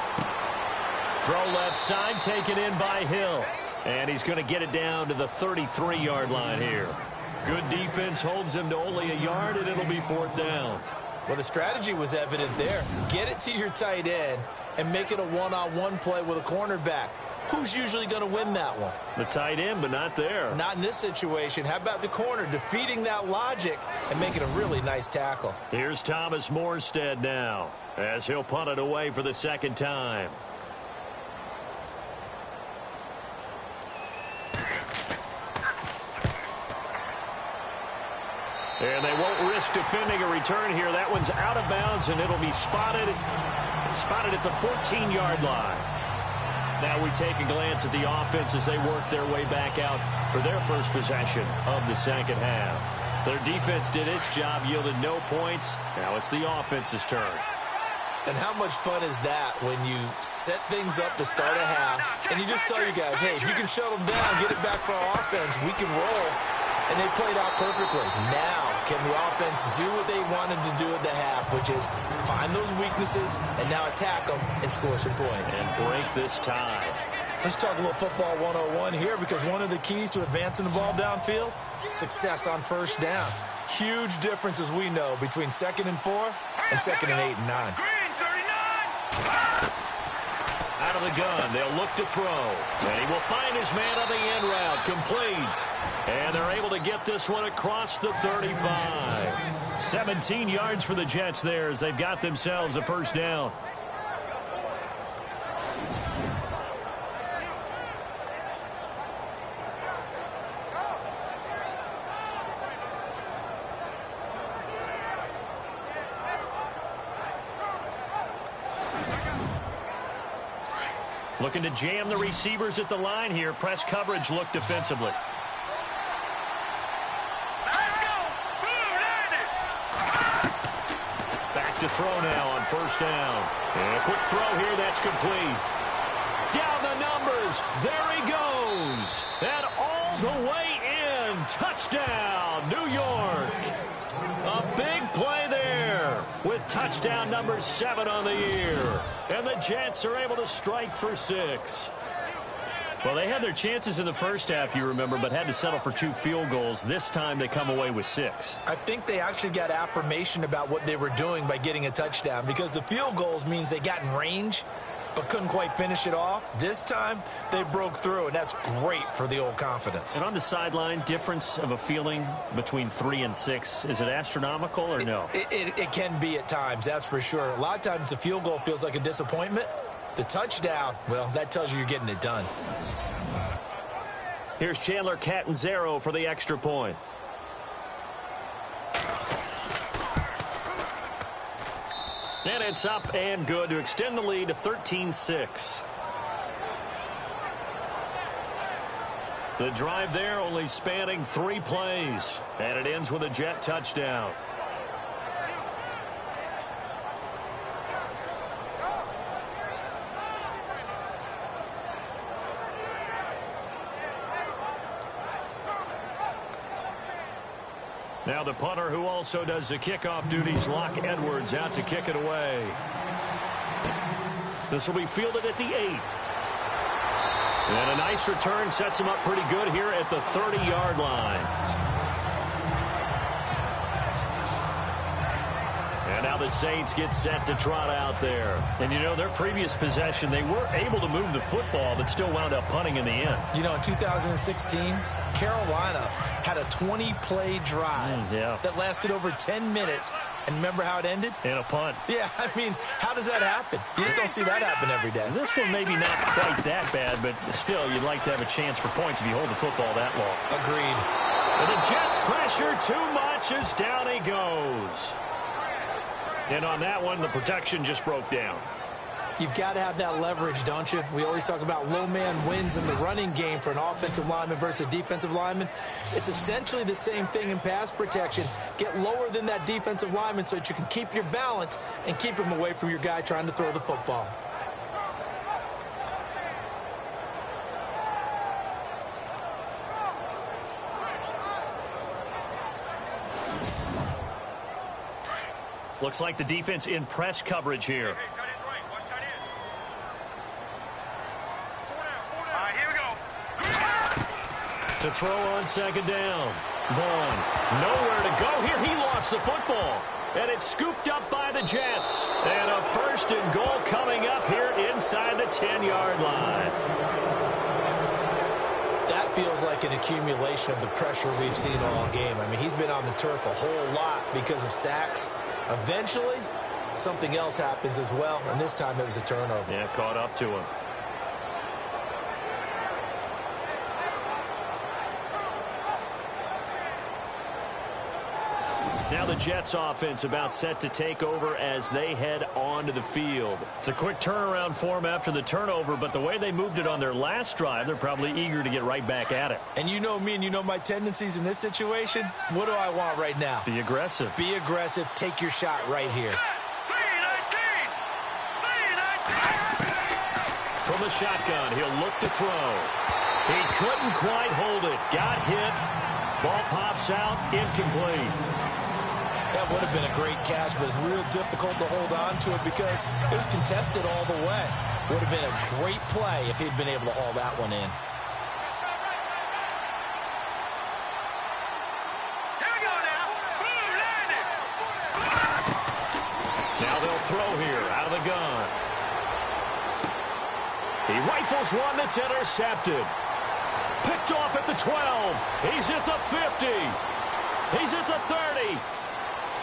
Throw left side, taken in by Hill. And he's going to get it down to the 33-yard line here. Good defense holds him to only a yard, and it'll be 4th down. Well, the strategy was evident there. Get it to your tight end and make it a one-on-one play with a cornerback. Who's usually going to win that one? The tight end, but not there. Not in this situation. How about the corner defeating that logic and making a really nice tackle? Here's Thomas Morstead now as he'll punt it away for the 2nd time. And they won't risk defending a return here. That one's out of bounds, and it'll be spotted at the 14-yard line. Now we take a glance at the offense as they work their way back out for their first possession of the second half. Their defense did its job, yielded no points. Now it's the offense's turn. And how much fun is that when you set things up to start a half and you just tell your guys, hey, if you can shut them down, get it back for our offense, we can roll. And they played out perfectly. Now, can the offense do what they wanted to do at the half, which is find those weaknesses and now attack them and score some points. And break this tie. Let's talk a little football 101 here, because one of the keys to advancing the ball downfield, success on first down. Huge difference, as we know, between 2nd and 4 and 2nd and 8 and 9. Out of the gun, they'll look to throw. And he will find his man on the end route, complete. And they're able to get this one across the 35. 17 yards for the Jets there as they've got themselves a first down. Looking to jam the receivers at the line here. Press coverage look defensively. Back to throw now on first down. And a quick throw here that's complete. Down the numbers. There he goes. And all the way in. Touchdown, New York. A big play there with touchdown number 7 on the year. And the Jets are able to strike for 6. Well, they had their chances in the first half, you remember, but had to settle for 2 field goals. This time they come away with 6. I think they actually got affirmation about what they were doing by getting a touchdown, because the field goals means they got in range but couldn't quite finish it off. This time they broke through, and that's great for the old confidence. And on the sideline, difference of a feeling between 3 and 6, is it astronomical or no? It can be at times, that's for sure. A lot of times the field goal feels like a disappointment. The touchdown, well, that tells you you're getting it done. Here's Chandler Catanzaro for the extra point. And it's up and good to extend the lead to 13-6. The drive there only spanning 3 plays. And it ends with a Jet touchdown. Now the punter, who also does the kickoff duties, Locke Edwards, out to kick it away. This will be fielded at the 8. And a nice return sets him up pretty good here at the 30-yard line. And now the Saints get set to trot out there. And, you know, their previous possession, they were able to move the football, but still wound up punting in the end. You know, in 2016, Carolina had a 20-play drive that lasted over 10 minutes. And remember how it ended? In a punt. Yeah, I mean, how does that happen? You just don't see that happen every day. This one maybe not quite that bad, but still, you'd like to have a chance for points if you hold the football that long. Agreed. And the Jets pressure too much as down he goes. And on that one, the protection just broke down. You've got to have that leverage, don't you? We always talk about low man wins in the running game for an offensive lineman versus a defensive lineman. It's essentially the same thing in pass protection. Get lower than that defensive lineman so that you can keep your balance and keep him away from your guy trying to throw the football. Looks like the defense in press coverage here. Here we go. To throw on second down. Vaughn, nowhere to go here. He lost the football. And it's scooped up by the Jets. And a first and goal coming up here inside the 10-yard line. That feels like an accumulation of the pressure we've seen all game. I mean, he's been on the turf a whole lot because of sacks. Eventually, something else happens as well, and this time it was a turnover. Yeah, caught up to him. Now the Jets offense about set to take over as they head onto the field. It's a quick turnaround for them after the turnover, but the way they moved it on their last drive, they're probably eager to get right back at it. And you know me and you know my tendencies in this situation. What do I want right now? Be aggressive. Be aggressive. Take your shot right here. From the shotgun, he'll look to throw. He couldn't quite hold it. Got hit. Ball pops out. Incomplete. That would have been a great catch, but it's real difficult to hold on to it because it was contested all the way. Would have been a great play if he'd been able to haul that one in. Here we go now. Boom, landed. Now they'll throw here out of the gun. He rifles one that's intercepted. Picked off at the 12. He's at the 50. He's at the 30.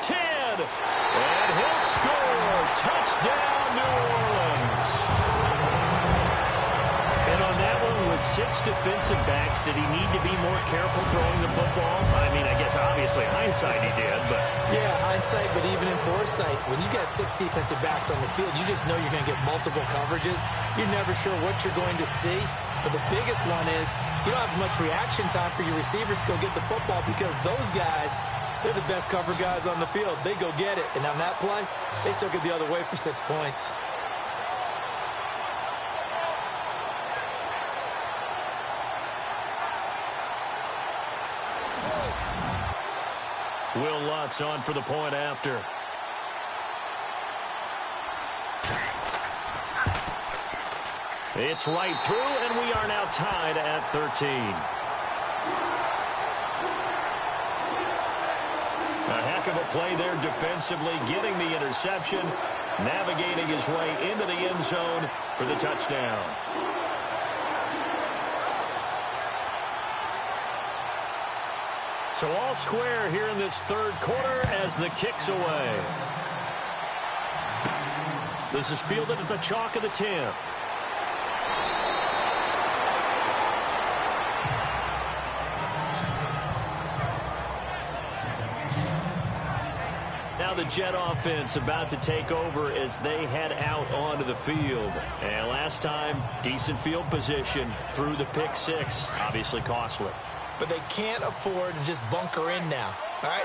10. And he'll score. Touchdown, New Orleans. And on that one, with 6 defensive backs, did he need to be more careful throwing the football? I mean, I guess obviously hindsight he did, but... Yeah, hindsight, but even in foresight, when you got 6 defensive backs on the field, you just know you're going to get multiple coverages. You're never sure what you're going to see. But the biggest one is you don't have much reaction time for your receivers to go get the football because those guys, they're the best cover guys on the field. They go get it. And on that play, they took it the other way for 6 points. Will Lutz on for the point after. It's right through, and we are now tied at 13. A heck of a play there defensively, getting the interception, navigating his way into the end zone for the touchdown. So all square here in this third quarter as the kick's away. This is fielded at the chalk of the 10. Now the Jet offense about to take over as they head out onto the field. And last time, decent field position through the pick 6. Obviously costly. But they can't afford to just bunker in now. All right,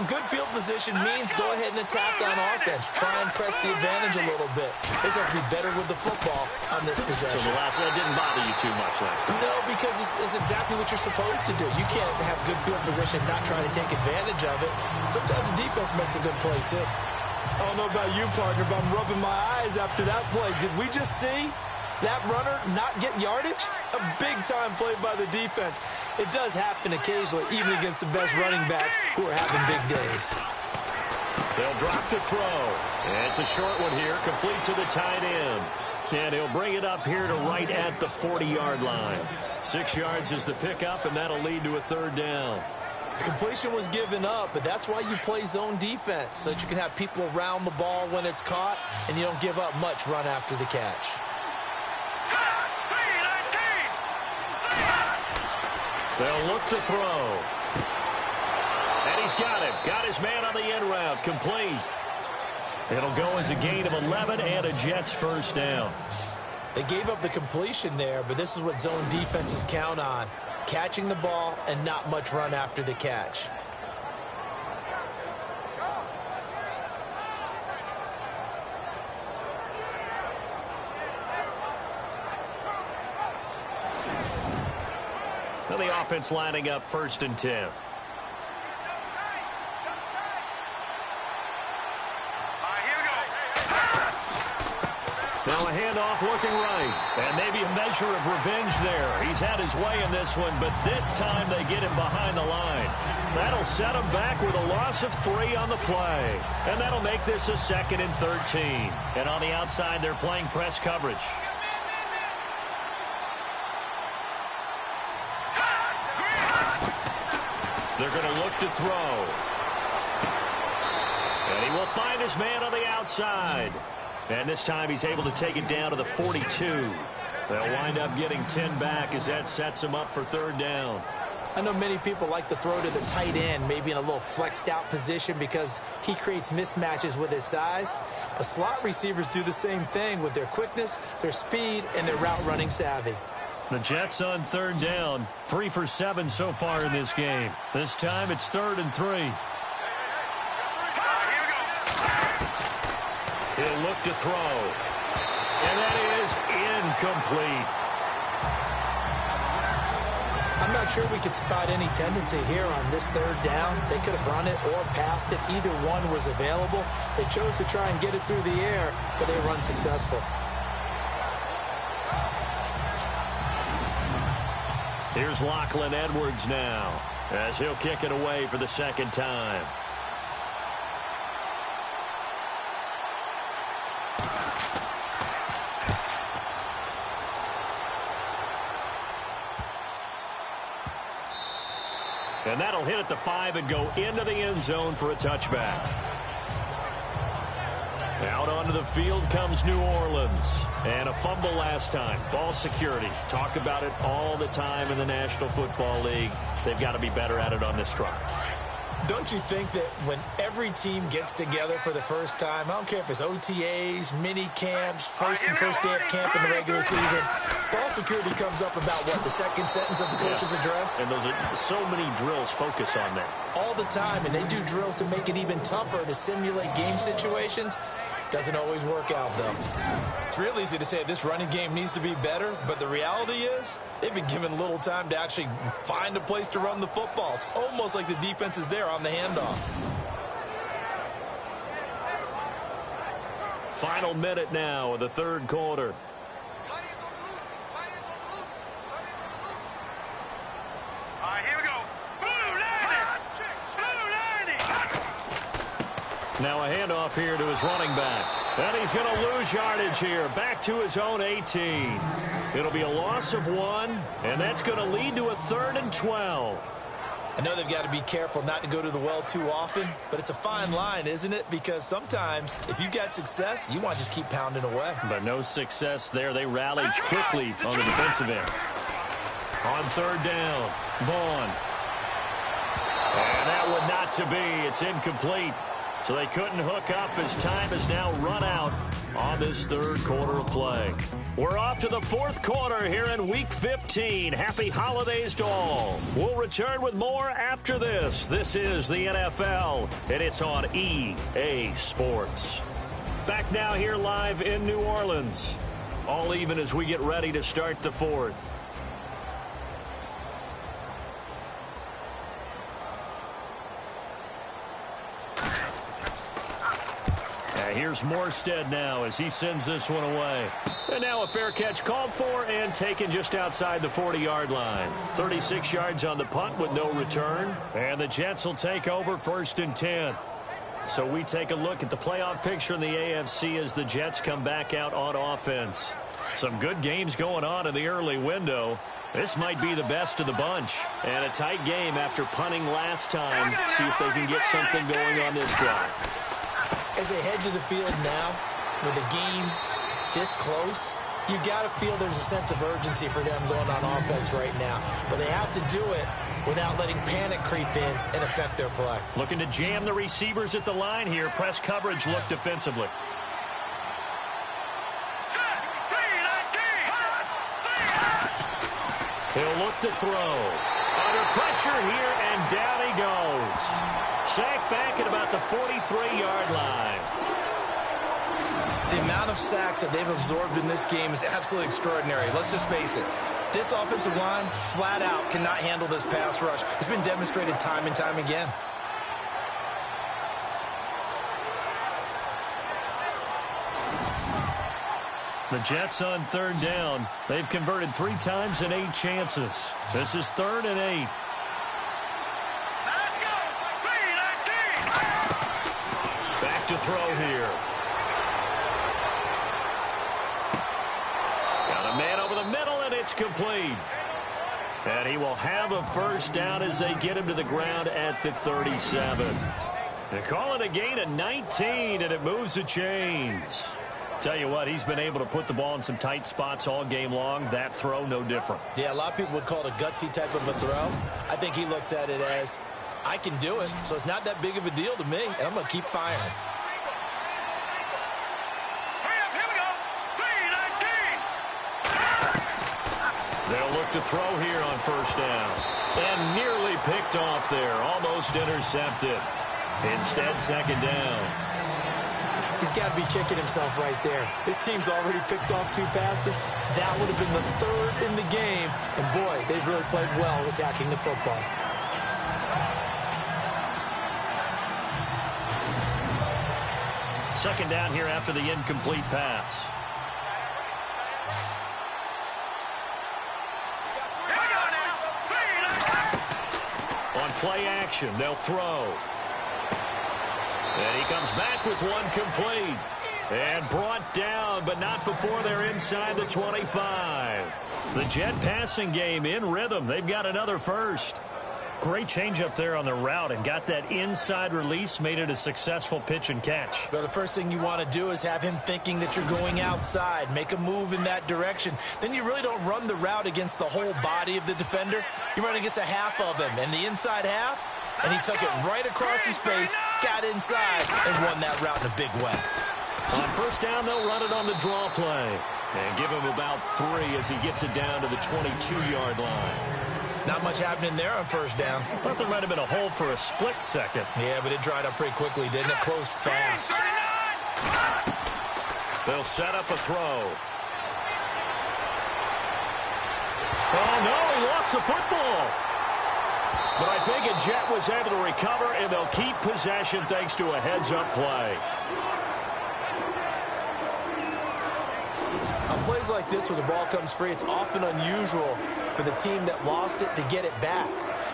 good field position means go ahead and attack on offense. Try and press the advantage a little bit. They just have to be better with the football on this possession. So the last one didn't bother you too much last time? No, because it's exactly what you're supposed to do. You can't have good field position, not try to take advantage of it. Sometimes the defense makes a good play, too. I don't know about you, partner, but I'm rubbing my eyes after that play. Did we just see that runner not get yardage? A big-time play by the defense. It does happen occasionally, even against the best running backs who are having big days. They'll drop to throw. It's a short one here, complete to the tight end. And he'll bring it up here to right at the 40-yard line. 6 yards is the pickup, and that'll lead to a third down. The completion was given up, but that's why you play zone defense, so that you can have people around the ball when it's caught, and you don't give up much run after the catch. They'll look to throw. And he's got it. Got his man on the end route. Complete. It'll go as a gain of 11 and a Jets first down. They gave up the completion there, but this is what zone defenses count on. Catching the ball and not much run after the catch. Now the offense lining up 1st and 10. Now a handoff looking right. And maybe a measure of revenge there. He's had his way in this one, but this time they get him behind the line. That'll set him back with a loss of 3 on the play. And that'll make this a 2nd and 13. And on the outside, they're playing press coverage. They're going to look to throw. And he will find his man on the outside. And this time he's able to take it down to the 42. They'll wind up getting 10 back as that sets him up for 3rd down. I know many people like to throw to the tight end, maybe in a little flexed out position because he creates mismatches with his size. But slot receivers do the same thing with their quickness, their speed, and their route running savvy. The Jets on third down, 3 for 7 so far in this game. This time it's 3rd and 3. He'll look to throw. And that is incomplete. I'm not sure we could spot any tendency here on this 3rd down. They could have run it or passed it. Either one was available. They chose to try and get it through the air, but they were unsuccessful. Here's Lachlan Edwards now as he'll kick it away for the 2nd time. And that'll hit at the 5 and go into the end zone for a touchback. Out onto the field comes New Orleans. And a fumble last time. Ball security. Talk about it all the time in the National Football League. They've got to be better at it on this drive. Don't you think that when every team gets together for the first time, I don't care if it's OTAs, mini camps, first day of camp in the regular season, ball security comes up about, what, the 2nd sentence of the coach's address? And those are so many drills focus on that. All the time, and they do drills to make it even tougher to simulate game situations. Doesn't always work out, though. It's real easy to say this running game needs to be better, but the reality is they've been given little time to actually find a place to run the football. It's almost like the defense is there on the handoff. Final minute now of the 3rd quarter. Now a handoff here to his running back. And he's going to lose yardage here. Back to his own 18. It'll be a loss of 1, and that's going to lead to a 3rd and 12. I know they've got to be careful not to go to the well too often, but it's a fine line, isn't it? Because sometimes if you've got success, you want to just keep pounding away. But no success there. They rallied quickly on the defensive end. On 3rd down, Vaughn. And that one not to be. It's incomplete. So they couldn't hook up as time has now run out on this 3rd quarter of play. We're off to the 4th quarter here in Week 15. Happy holidays to all. We'll return with more after this. This is the NFL, and it's on EA Sports. Back now here live in New Orleans. All even as we get ready to start the 4th. Here's Morstead now as he sends this one away. And now a fair catch called for and taken just outside the 40-yard line. 36 yards on the punt with no return. And the Jets will take over 1st and 10. So we take a look at the playoff picture in the AFC as the Jets come back out on offense. Some good games going on in the early window. This might be the best of the bunch. And a tight game after punting last time. See if they can get something going on this drive. As they head to the field now, with the game this close, you've got to feel there's a sense of urgency for them going on offense right now. But they have to do it without letting panic creep in and affect their play. Looking to jam the receivers at the line here. Press coverage look defensively. He'll look to throw. Under pressure here, and down he goes. Sacked back at about the 43-yard line. The amount of sacks that they've absorbed in this game is absolutely extraordinary. Let's just face it. This offensive line, flat out, cannot handle this pass rush. It's been demonstrated time and time again. The Jets on 3rd down. They've converted 3 times in 8 chances. This is 3rd and 8. Back to throw here. Got a man over the middle, and it's complete. And he will have a 1st down as they get him to the ground at the 37. They call it a gain of 19, and it moves the chains. Tell you what, he's been able to put the ball in some tight spots all game long. That throw, no different. Yeah, a lot of people would call it a gutsy type of a throw. I think he looks at it as, I can do it, so it's not that big of a deal to me, and I'm going to keep firing. Here we go. 3-19. They'll look to throw here on first down. And nearly picked off there. Almost intercepted. Instead, second down. He's got to be kicking himself right there. His team's already picked off 2 passes. That would have been the 3rd in the game. And, boy, they've really played well attacking the football. Second down here after the incomplete pass. On play action, they'll throw. And he comes back with one complete. And brought down, but not before they're inside the 25. The Jet passing game in rhythm. They've got another first. Great change up there on the route and got that inside release, made it a successful pitch and catch. Well, the first thing you want to do is have him thinking that you're going outside, make a move in that direction. Then you really don't run the route against the whole body of the defender. You run against a half of him, and the inside half, and he took it right across his face, got inside, and won that route in a big way. On first down, they'll run it on the draw play and give him about 3 as he gets it down to the 22-yard line. Not much happening there on first down. I thought there might have been a hole for a split second. Yeah, but it dried up pretty quickly, didn't it? Closed fast. They'll set up a throw. Oh, no, he lost the football. But I think a Jet was able to recover, and they'll keep possession thanks to a heads-up play. On plays like this where the ball comes free, it's often unusual for the team that lost it to get it back.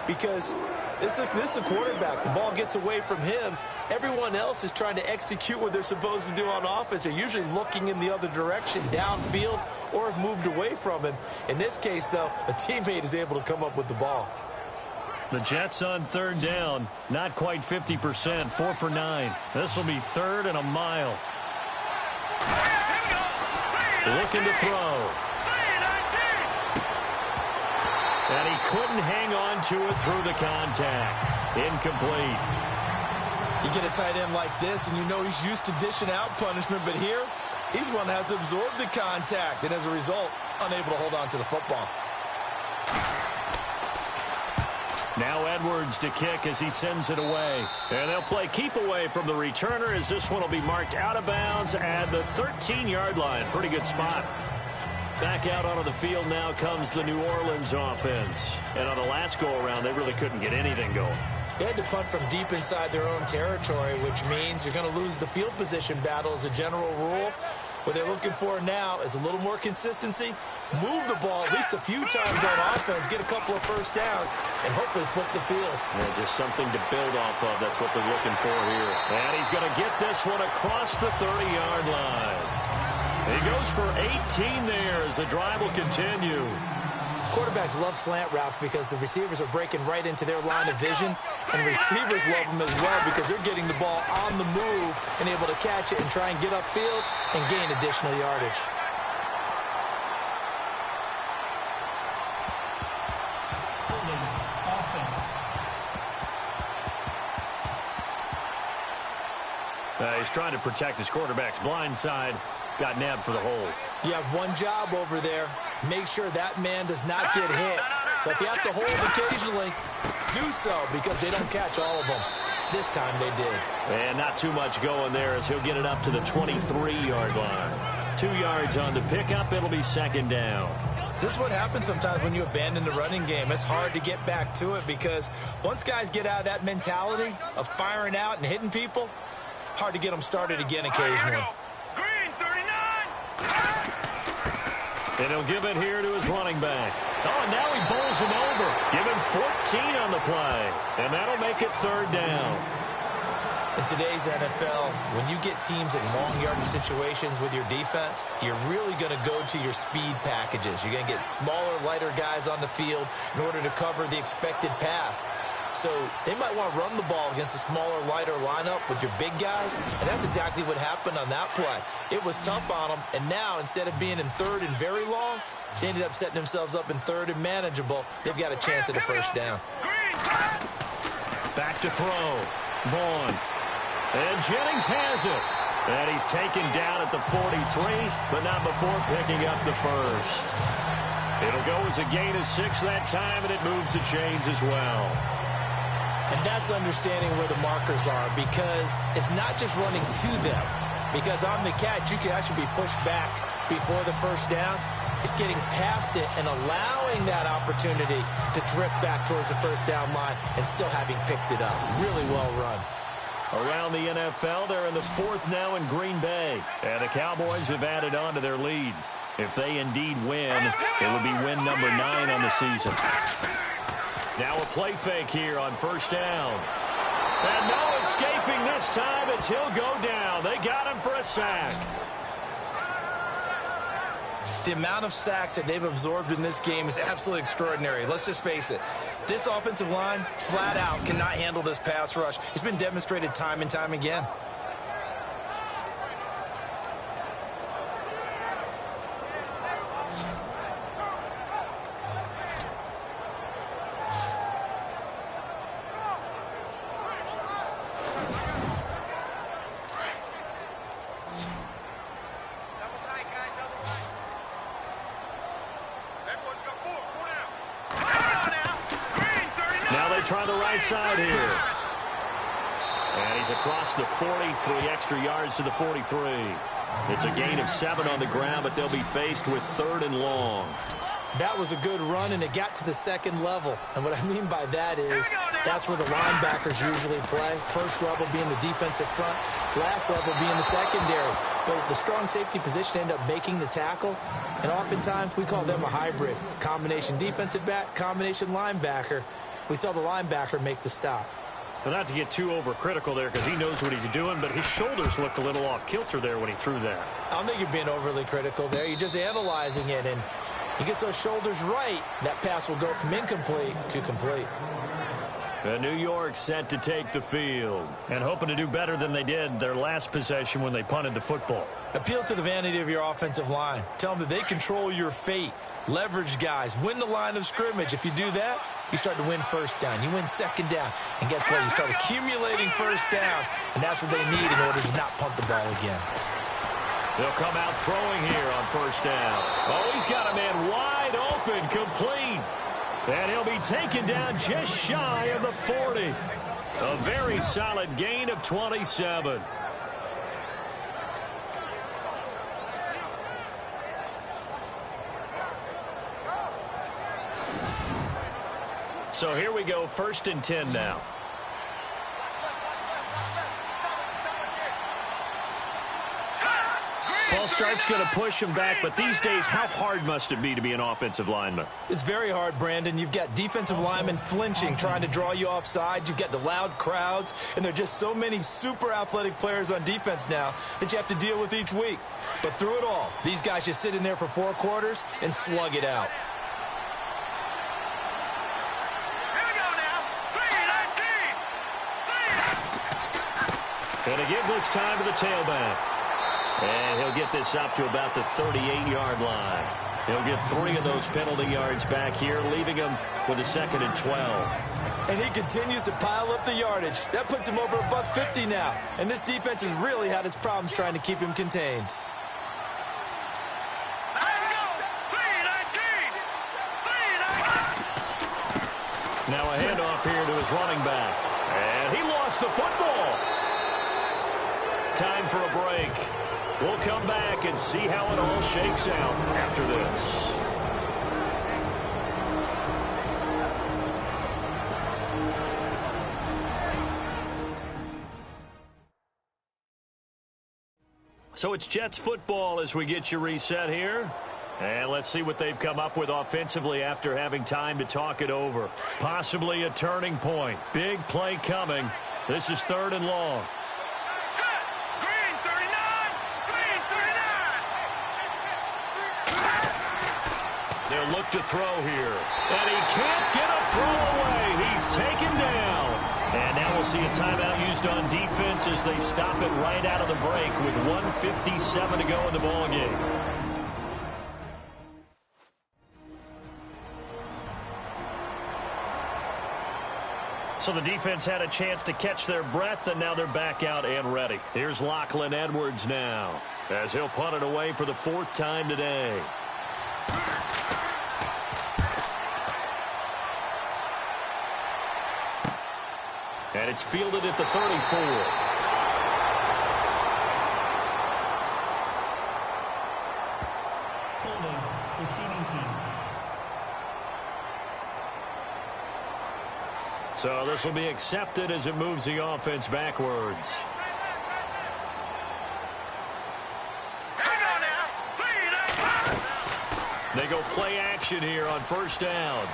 Because this is the quarterback. The ball gets away from him. Everyone else is trying to execute what they're supposed to do on offense. They're usually looking in the other direction, downfield, or have moved away from him. In this case, though, a teammate is able to come up with the ball. The Jets on third down, not quite 50%, 4 for 9. This will be 3rd and a mile. Looking to throw. And he couldn't hang on to it through the contact. Incomplete. You get a tight end like this, and you know he's used to dishing out punishment, but here, he's one that has to absorb the contact, and as a result, unable to hold on to the football. Now Edwards to kick as he sends it away. And they'll play keep away from the returner as this one will be marked out of bounds at the 13-yard line. Pretty good spot. Back out onto the field now comes the New Orleans offense. And on the last go-around, they really couldn't get anything going. They had to punt from deep inside their own territory, which means you're going to lose the field position battle as a general rule. What they're looking for now is a little more consistency, move the ball at least a few times on offense, get a couple of first downs, and hopefully flip the field. Yeah, just something to build off of. That's what they're looking for here. And he's going to get this one across the 30-yard line. He goes for 18 there as the drive will continue. Quarterbacks love slant routes because the receivers are breaking right into their line of vision, and receivers love them as well because they're getting the ball on the move and able to catch it and try and get upfield and gain additional yardage. Holding offense. He's trying to protect his quarterback's blind side. Got nabbed for the hold. You have one job over there. Make sure that man does not get hit. So if you have to hold occasionally, do so because they don't catch all of them. This time they did. And not too much going there as he'll get it up to the 23-yard line. 2 yards on the pickup. It'll be second down. This is what happens sometimes when you abandon the running game. It's hard to get back to it because once guys get out of that mentality of firing out and hitting people, hard to get them started again occasionally. And he'll give it here to his running back. Oh, and now he bowls him over. Give him 14 on the play. And that'll make it third down. In today's NFL, when you get teams in long yardage situations with your defense, you're really going to go to your speed packages. You're going to get smaller, lighter guys on the field in order to cover the expected pass. So they might want to run the ball against a smaller, lighter lineup with your big guys, and that's exactly what happened on that play. It was tough on them, and now instead of being in third and very long, they ended up setting themselves up in third and manageable. They've got a chance at a first down. Back to throw. Vaughn. And Jennings has it. And he's taken down at the 43, but not before picking up the first. It'll go as a gain of 6 that time, and it moves the chains as well. And that's understanding where the markers are, because it's not just running to them. Because on the catch, you can actually be pushed back before the first down. It's getting past it and allowing that opportunity to drift back towards the first down line and still having picked it up. Really well run. Around the NFL, they're in the 4th now in Green Bay. And the Cowboys have added on to their lead. If they indeed win, it would be win number 9 on the season. Now a play fake here on first down. And no escaping this time as he'll go down. They got him for a sack. The amount of sacks that they've absorbed in this game is absolutely extraordinary. Let's just face it. This offensive line, flat out, cannot handle this pass rush. It's been demonstrated time and time again. Try the right side here. And he's across the 43 extra yards to the 43. It's a gain of 7 on the ground, but they'll be faced with 3rd and long. That was a good run, and it got to the second level. And what I mean by that is that's where the linebackers usually play. First level being the defensive front, last level being the secondary. But the strong safety position ended up making the tackle, and oftentimes we call them a hybrid. Combination defensive back, combination linebacker. We saw the linebacker make the stop. Well, not to get too overcritical there because he knows what he's doing, but his shoulders looked a little off kilter there when he threw that. I don't think you're being overly critical there. You're just analyzing it, and he gets those shoulders right, that pass will go from incomplete to complete. New York set to take the field and hoping to do better than they did their last possession when they punted the football. Appeal to the vanity of your offensive line. Tell them that they control your fate. Leverage guys. Win the line of scrimmage. If you do that, you start to win first down. You win second down. And guess what? You start accumulating first downs. And that's what they need in order to not punt the ball again. They'll come out throwing here on first down. Oh, he's got a man wide open, complete. And he'll be taken down just shy of the 40. A very solid gain of 27. So here we go, 1st and 10 now. False start's going to push him back, but these days, how hard must it be to be an offensive lineman? It's very hard, Brandon. You've got defensive linemen flinching, trying to draw you offside. You've got the loud crowds, and there are just so many super athletic players on defense now that you have to deal with each week. But through it all, these guys just sit in there for 4 quarters and slug it out. Going to give this time to the tailback. And he'll get this up to about the 38-yard line. He'll get 3 of those penalty yards back here, leaving him with a 2nd and 12. And he continues to pile up the yardage. That puts him over $150 now. And this defense has really had its problems trying to keep him contained. Now a handoff here to his running back. And he lost the football. Time for a break. We'll come back and see how it all shakes out after this. So it's Jets football as we get you reset here. And let's see what they've come up with offensively after having time to talk it over. Possibly a turning point. Big play coming. This is 3rd and long. They'll look to throw here. And he can't get a throw away. He's taken down. And now we'll see a timeout used on defense as they stop it right out of the break with 1:57 to go in the ballgame. So the defense had a chance to catch their breath, and now they're back out and ready. Here's Lachlan Edwards now, as he'll punt it away for the 4th time today. And it's fielded at the 34. Holding, receiving team. So this will be accepted as it moves the offense backwards. They go play action here on 1st down.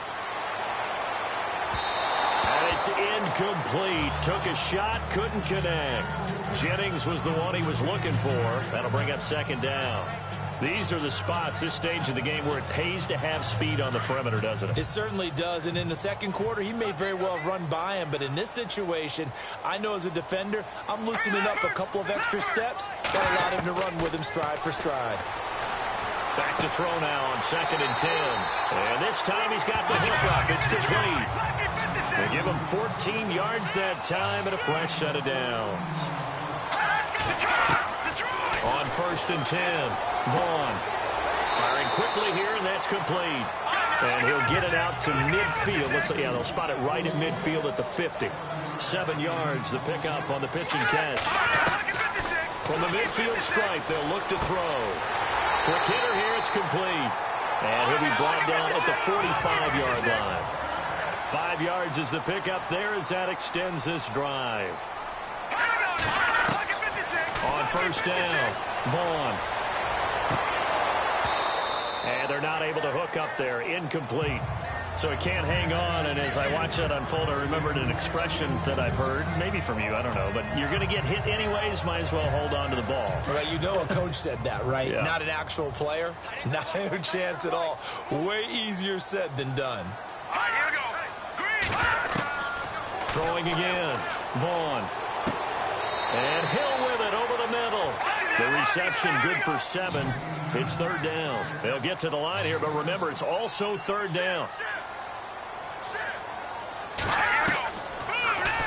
And it's incomplete. Took a shot, couldn't connect. Jennings was the one he was looking for. That'll bring up 2nd down. These are the spots, this stage of the game, where it pays to have speed on the perimeter, doesn't it? It certainly does, and in the 2nd quarter, he may very well run by him, but in this situation, I know as a defender, I'm loosening up a couple of extra steps that allowed him to run with him stride for stride. Back to throw now on 2nd and 10. And this time he's got the hook up. It's complete. They give him 14 yards that time and a fresh set of downs. On 1st and 10, Vaughn firing quickly here, and that's complete. And he'll get it out to midfield. Yeah, they'll spot it right at midfield at the 50. 7 yards, the pickup on the pitch and catch. From the midfield stripe, they'll look to throw. Quick hitter here, it's complete. And he'll be brought down at the 45-yard line. 5 yards is the pickup there as that extends this drive. On 1st down, Vaughn. And they're not able to hook up there. Incomplete. So he can't hang on, and as I watch that unfold, I remembered an expression that I've heard, maybe from you, I don't know, but you're going to get hit anyways, might as well hold on to the ball. Right, you know a coach said that, right? Yeah. Not an actual player. Not a chance at all. Way easier said than done. All right, here we go. Green. Throwing again, Vaughn. And Hill with it over the middle. The reception good for 7. It's 3rd down. They'll get to the line here, but remember, it's also 3rd down.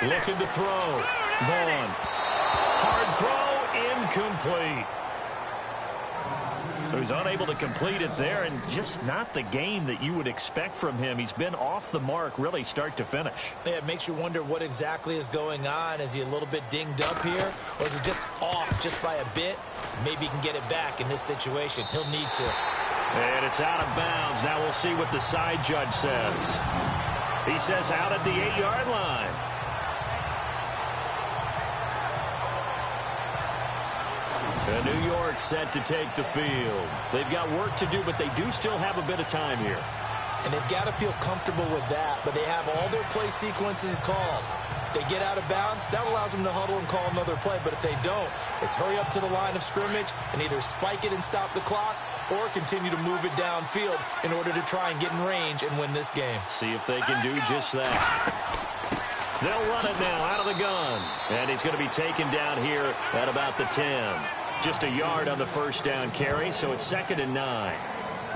Looking to throw. Vaughn. Hard throw, incomplete. So he's unable to complete it there, and just not the game that you would expect from him. He's been off the mark really start to finish. Yeah, it makes you wonder what exactly is going on. Is he a little bit dinged up here, or is he just off just by a bit? Maybe he can get it back in this situation. He'll need to. And it's out of bounds. Now we'll see what the side judge says. He says out at the 8-yard line. So New York set to take the field. They've got work to do, but they do still have a bit of time here. And they've got to feel comfortable with that, but they have all their play sequences called. If they get out of bounds, that allows them to huddle and call another play, but if they don't, it's hurry up to the line of scrimmage and either spike it and stop the clock or continue to move it downfield in order to try and get in range and win this game. See if they can do just that. They'll run it now out of the gun, and he's going to be taken down here at about the 10. Just a yard on the 1st down carry, so it's 2nd and 9.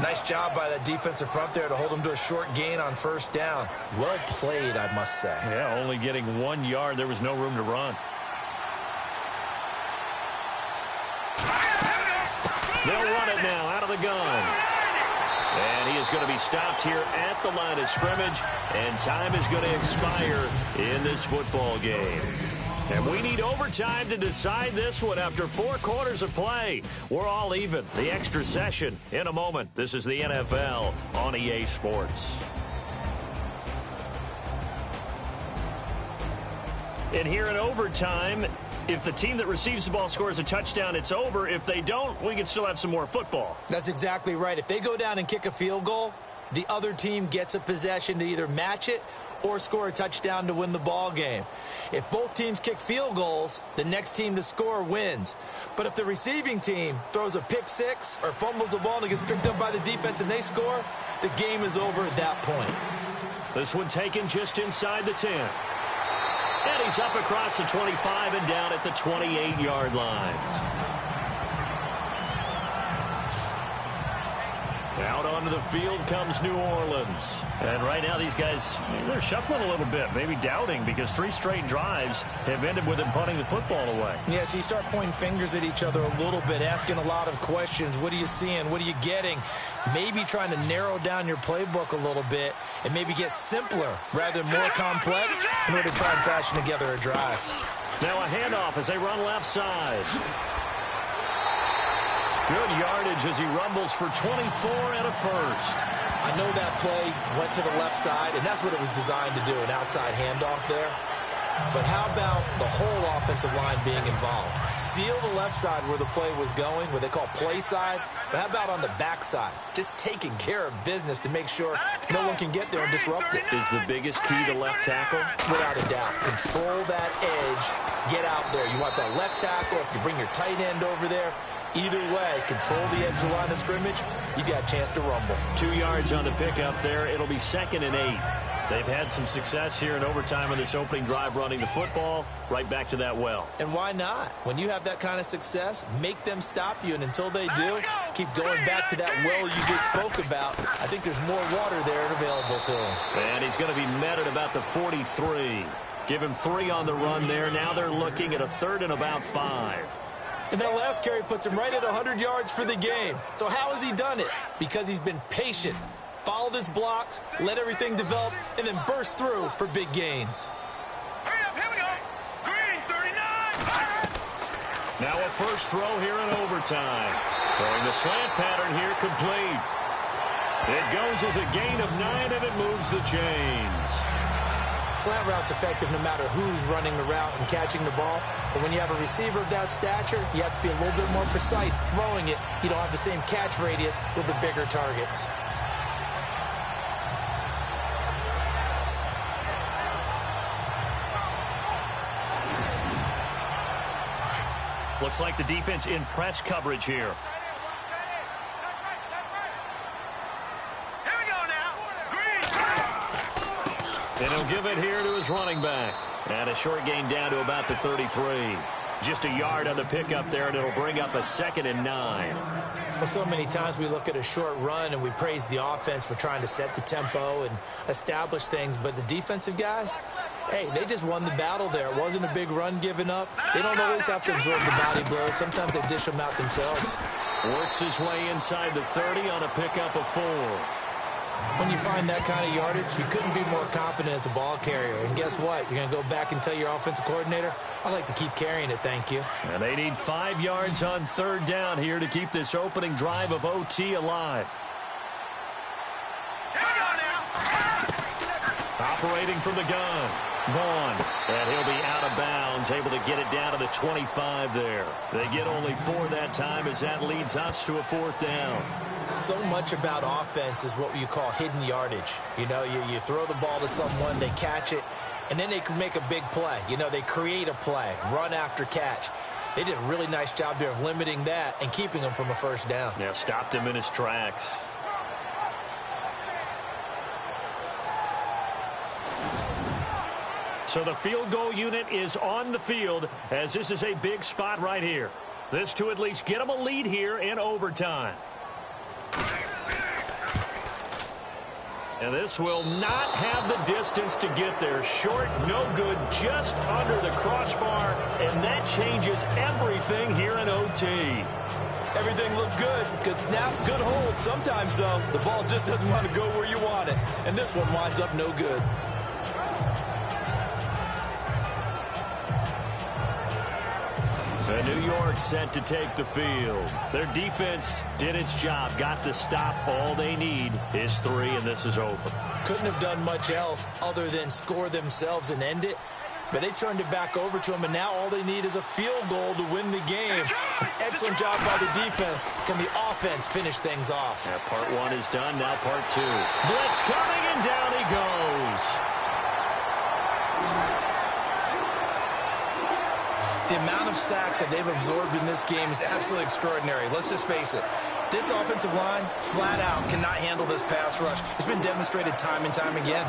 Nice job by that defensive front there to hold him to a short gain on 1st down. Well played, I must say. Yeah, only getting 1 yard. There was no room to run. They'll run it now out of the gun. And he is going to be stopped here at the line of scrimmage, and time is going to expire in this football game. And we need overtime to decide this one after 4 quarters of play. We're all even. The extra session in a moment. This is the NFL on EA Sports. And here in overtime, if the team that receives the ball scores a touchdown, it's over. If they don't, we can still have some more football. That's exactly right. If they go down and kick a field goal, the other team gets a possession to either match it or score a touchdown to win the ball game. If both teams kick field goals, the next team to score wins. But if the receiving team throws a pick six or fumbles the ball and it gets picked up by the defense and they score, the game is over at that point. This one taken just inside the 10. And he's up across the 25 and down at the 28-yard line. Out onto the field comes New Orleans. And right now these guys, they're shuffling a little bit, maybe doubting, because 3 straight drives have ended with them punting the football away. Yeah, so you start pointing fingers at each other a little bit, asking a lot of questions. What are you seeing? What are you getting? Maybe trying to narrow down your playbook a little bit and maybe get simpler rather than more complex in order to try and fashion together a drive. Now a handoff as they run left side. Good yardage as he rumbles for 24 and a first. I know that play went to the left side, and that's what it was designed to do, an outside handoff there. But how about the whole offensive line being involved? Seal the left side where the play was going, what they call play side. But how about on the back side? Just taking care of business to make sure no one can get there and disrupt it. Is the biggest key to left tackle? Without a doubt. Control that edge. Get out there. You want that left tackle. If you bring your tight end over there, either way, control the edge of the line of scrimmage, you got a chance to rumble. 2 yards on the pickup there. It'll be 2nd and 8. They've had some success here in overtime on this opening drive running the football. Right back to that well. And why not? When you have that kind of success, make them stop you. And until they do, keep going back to that well you just spoke about. I think there's more water there available to him. And he's going to be met at about the 43. Give him 3 on the run there. Now they're looking at a 3rd and about 5. And that last carry puts him right at 100 yards for the game. So how has he done it? Because he's been patient, followed his blocks, let everything develop, and then burst through for big gains. Hurry up, here we go. Green, 39. Now a first throw here in overtime. Throwing the slant pattern here complete. It goes as a gain of 9, and it moves the chains. Slant route's effective no matter who's running the route and catching the ball. But when you have a receiver of that stature, you have to be a little bit more precise throwing it. You don't have the same catch radius with the bigger targets. Looks like the defense in press coverage here. And he'll give it here to his running back. And a short gain down to about the 33. Just a yard on the pickup there, and it'll bring up a 2nd and 9. Well, so many times we look at a short run and we praise the offense for trying to set the tempo and establish things. But the defensive guys, hey, they just won the battle there. It wasn't a big run given up. They don't always have to absorb the body blows. Sometimes they dish them out themselves. Works his way inside the 30 on a pickup of 4. When you find that kind of yardage, you couldn't be more confident as a ball carrier. And guess what? You're going to go back and tell your offensive coordinator, I'd like to keep carrying it, thank you. And they need 5 yards on 3rd down here to keep this opening drive of OT alive. Operating from the gun, Vaughn. And he'll be out of bounds, able to get it down to the 25 there. They get only 4 that time as that leads us to a 4th down. So much about offense is what you call hidden yardage. You know, you throw the ball to someone, they catch it, and then they can make a big play. You know, they create a play, run after catch. They did a really nice job there of limiting that and keeping him from a 1st down. Yeah, stopped him in his tracks. So the field goal unit is on the field as this is a big spot right here. This to at least get them a lead here in overtime. And this will not have the distance to get there. Short, no good, just under the crossbar. And that changes everything here in OT. Everything looked good. Good snap, good hold. Sometimes, though, the ball just doesn't want to go where you want it. And this one winds up no good. The New York set to take the field. Their defense did its job, got the stop. All they need is 3, and this is over. Couldn't have done much else other than score themselves and end it. But they turned it back over to them, and now all they need is a field goal to win the game. An excellent job by the defense. Can the offense finish things off? Yeah, part 1 is done, now part 2. Blitz coming, and down he goes. The amount of sacks that they've absorbed in this game is absolutely extraordinary. Let's just face it. This offensive line, flat out, cannot handle this pass rush. It's been demonstrated time and time again.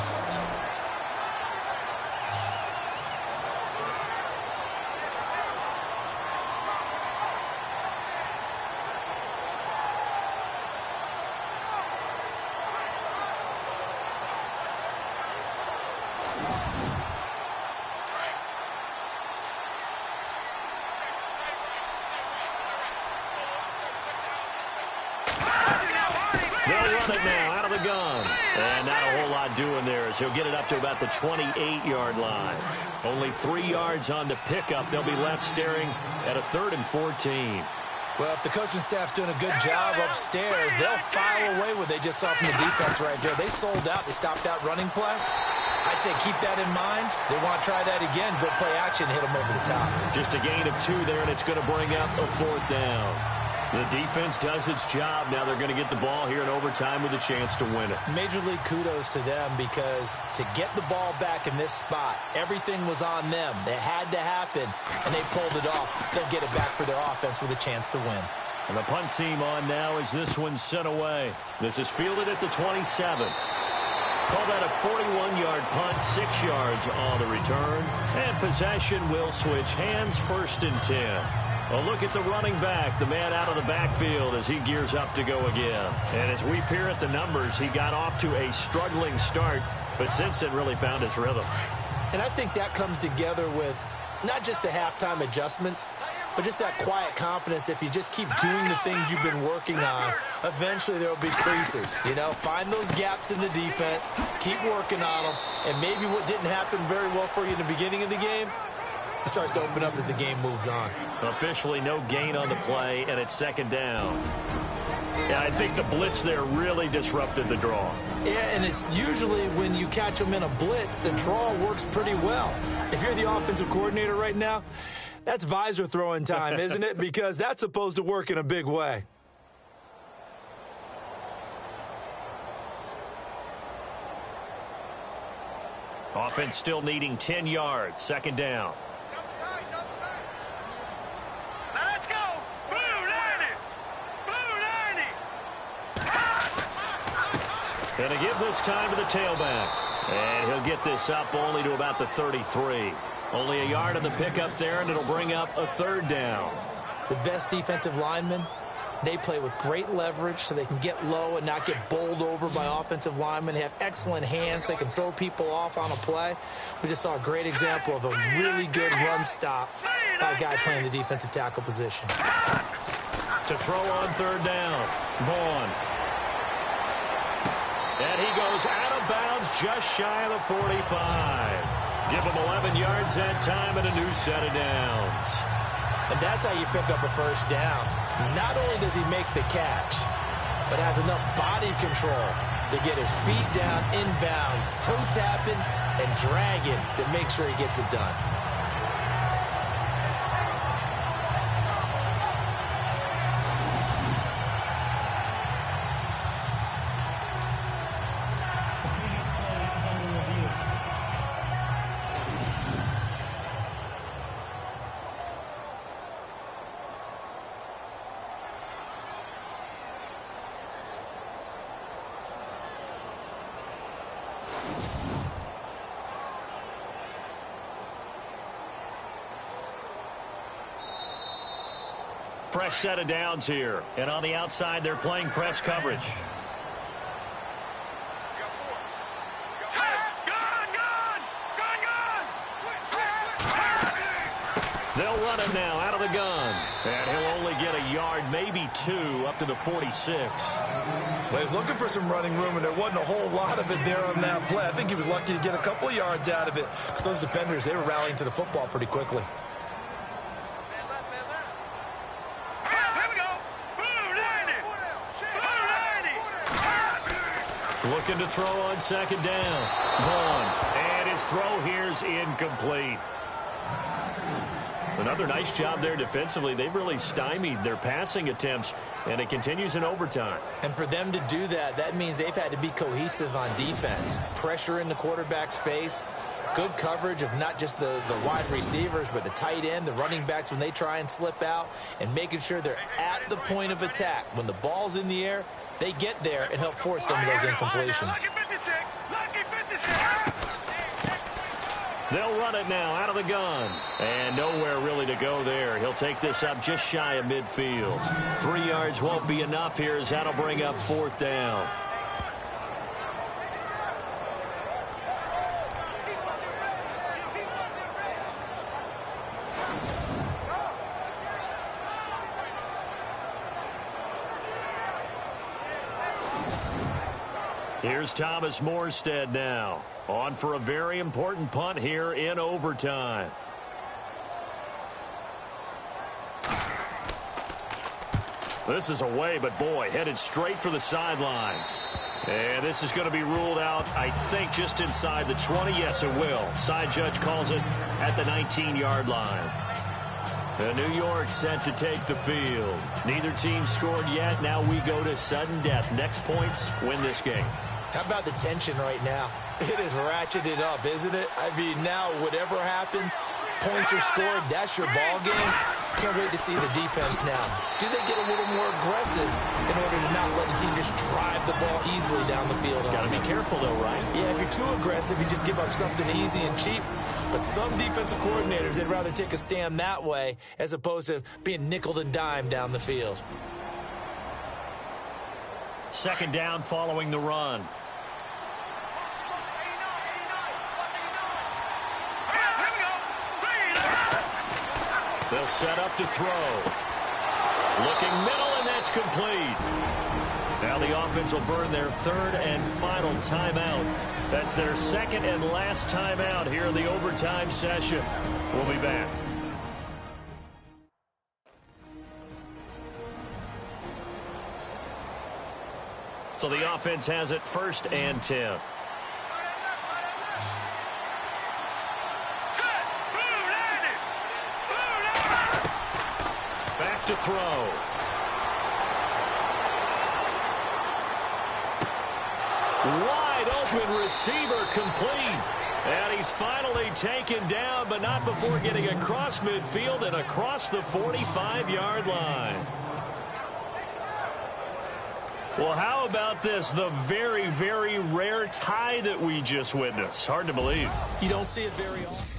It now out of the gun. And not a whole lot doing there as he'll get it up to about the 28-yard line. Only 3 yards on the pickup. They'll be left staring at a 3rd and 14. Well, if the coaching staff's doing a good job upstairs, they'll file away what they just saw from the defense right there. They sold out to stop that running play. I'd say keep that in mind. They want to try that again. Go play action, hit them over the top. Just a gain of 2 there, and it's going to bring up a 4th down. The defense does its job. Now they're going to get the ball here in overtime with a chance to win it. Major league kudos to them because to get the ball back in this spot, everything was on them. It had to happen, and they pulled it off. They'll get it back for their offense with a chance to win. And the punt team on now as this one's sent away. This is fielded at the 27. Call that a 41-yard punt, 6 yards on the return. And possession will switch hands, 1st and 10. A look at the running back, the man out of the backfield as he gears up to go again. And as we peer at the numbers, he got off to a struggling start, but since then really found his rhythm. And I think that comes together with not just the halftime adjustments, but just that quiet confidence. If you just keep doing the things you've been working on, eventually there will be creases. You know, find those gaps in the defense, keep working on them, and maybe what didn't happen very well for you in the beginning of the game, it starts to open up as the game moves on. Officially no gain on the play, and it's 2nd down. Yeah, I think the blitz there really disrupted the draw. Yeah, and it's usually when you catch them in a blitz, the draw works pretty well. If you're the offensive coordinator right now, that's visor throwing time, isn't it? Because that's supposed to work in a big way. Offense still needing 10 yards, 2nd down. Going to give this time to the tailback. And he'll get this up only to about the 33. Only a yard on the pickup there, and it'll bring up a 3rd down. The best defensive linemen, they play with great leverage so they can get low and not get bowled over by offensive linemen. They have excellent hands. They can throw people off on a play. We just saw a great example of a really good run stop by a guy playing the defensive tackle position. To throw on 3rd down, Vaughn. And he goes out of bounds just shy of the 45. Give him 11 yards that time and a new set of downs. And that's how you pick up a 1st down. Not only does he make the catch, but has enough body control to get his feet down inbounds, toe tapping and dragging to make sure he gets it done. Fresh set of downs here. And on the outside, they're playing press coverage. They'll run him now out of the gun. And he'll only get a yard, maybe 2, up to the 46. Well, he was looking for some running room, and there wasn't a whole lot of it there on that play. I think he was lucky to get a couple of yards out of it. Because those defenders, they were rallying to the football pretty quickly. Looking to throw on 2nd down. Vaughn. And his throw here's incomplete. Another nice job there defensively. They've really stymied their passing attempts, and it continues in overtime. And for them to do that, that means they've had to be cohesive on defense. Pressure in the quarterback's face, good coverage of not just the wide receivers, but the tight end, the running backs when they try and slip out, and making sure they're at the point of attack. When the ball's in the air, they get there and help force some of those incompletions. They'll run it now out of the gun. And nowhere really to go there. He'll take this up just shy of midfield. 3 yards won't be enough here as that'll bring up 4th down. Here's Thomas Morstead now. On for a very important punt here in overtime. This is away, but boy, headed straight for the sidelines. And this is going to be ruled out, I think, just inside the 20. Yes, it will. Side judge calls it at the 19-yard line. The New York set to take the field. Neither team scored yet. Now we go to sudden death. Next points win this game. How about the tension right now? It is ratcheted up, isn't it? I mean, now whatever happens, points are scored, that's your ball game. Can't wait to see the defense now. Do they get a little more aggressive in order to not let the team just drive the ball easily down the field? Got to be careful, though, right? Yeah, if you're too aggressive, you just give up something easy and cheap. But some defensive coordinators, they'd rather take a stand that way as opposed to being nickeled and dimed down the field. 2nd down following the run. They'll set up to throw. Looking middle, and that's complete. Now the offense will burn their 3rd and final timeout. That's their 2nd and last timeout here in the overtime session. We'll be back. So the offense has it 1st and 10. Back to throw. Wide open receiver complete. And he's finally taken down, but not before getting across midfield and across the 45-yard line. Well, how about this? The very, very rare tie that we just witnessed. Hard to believe. You don't see it very often.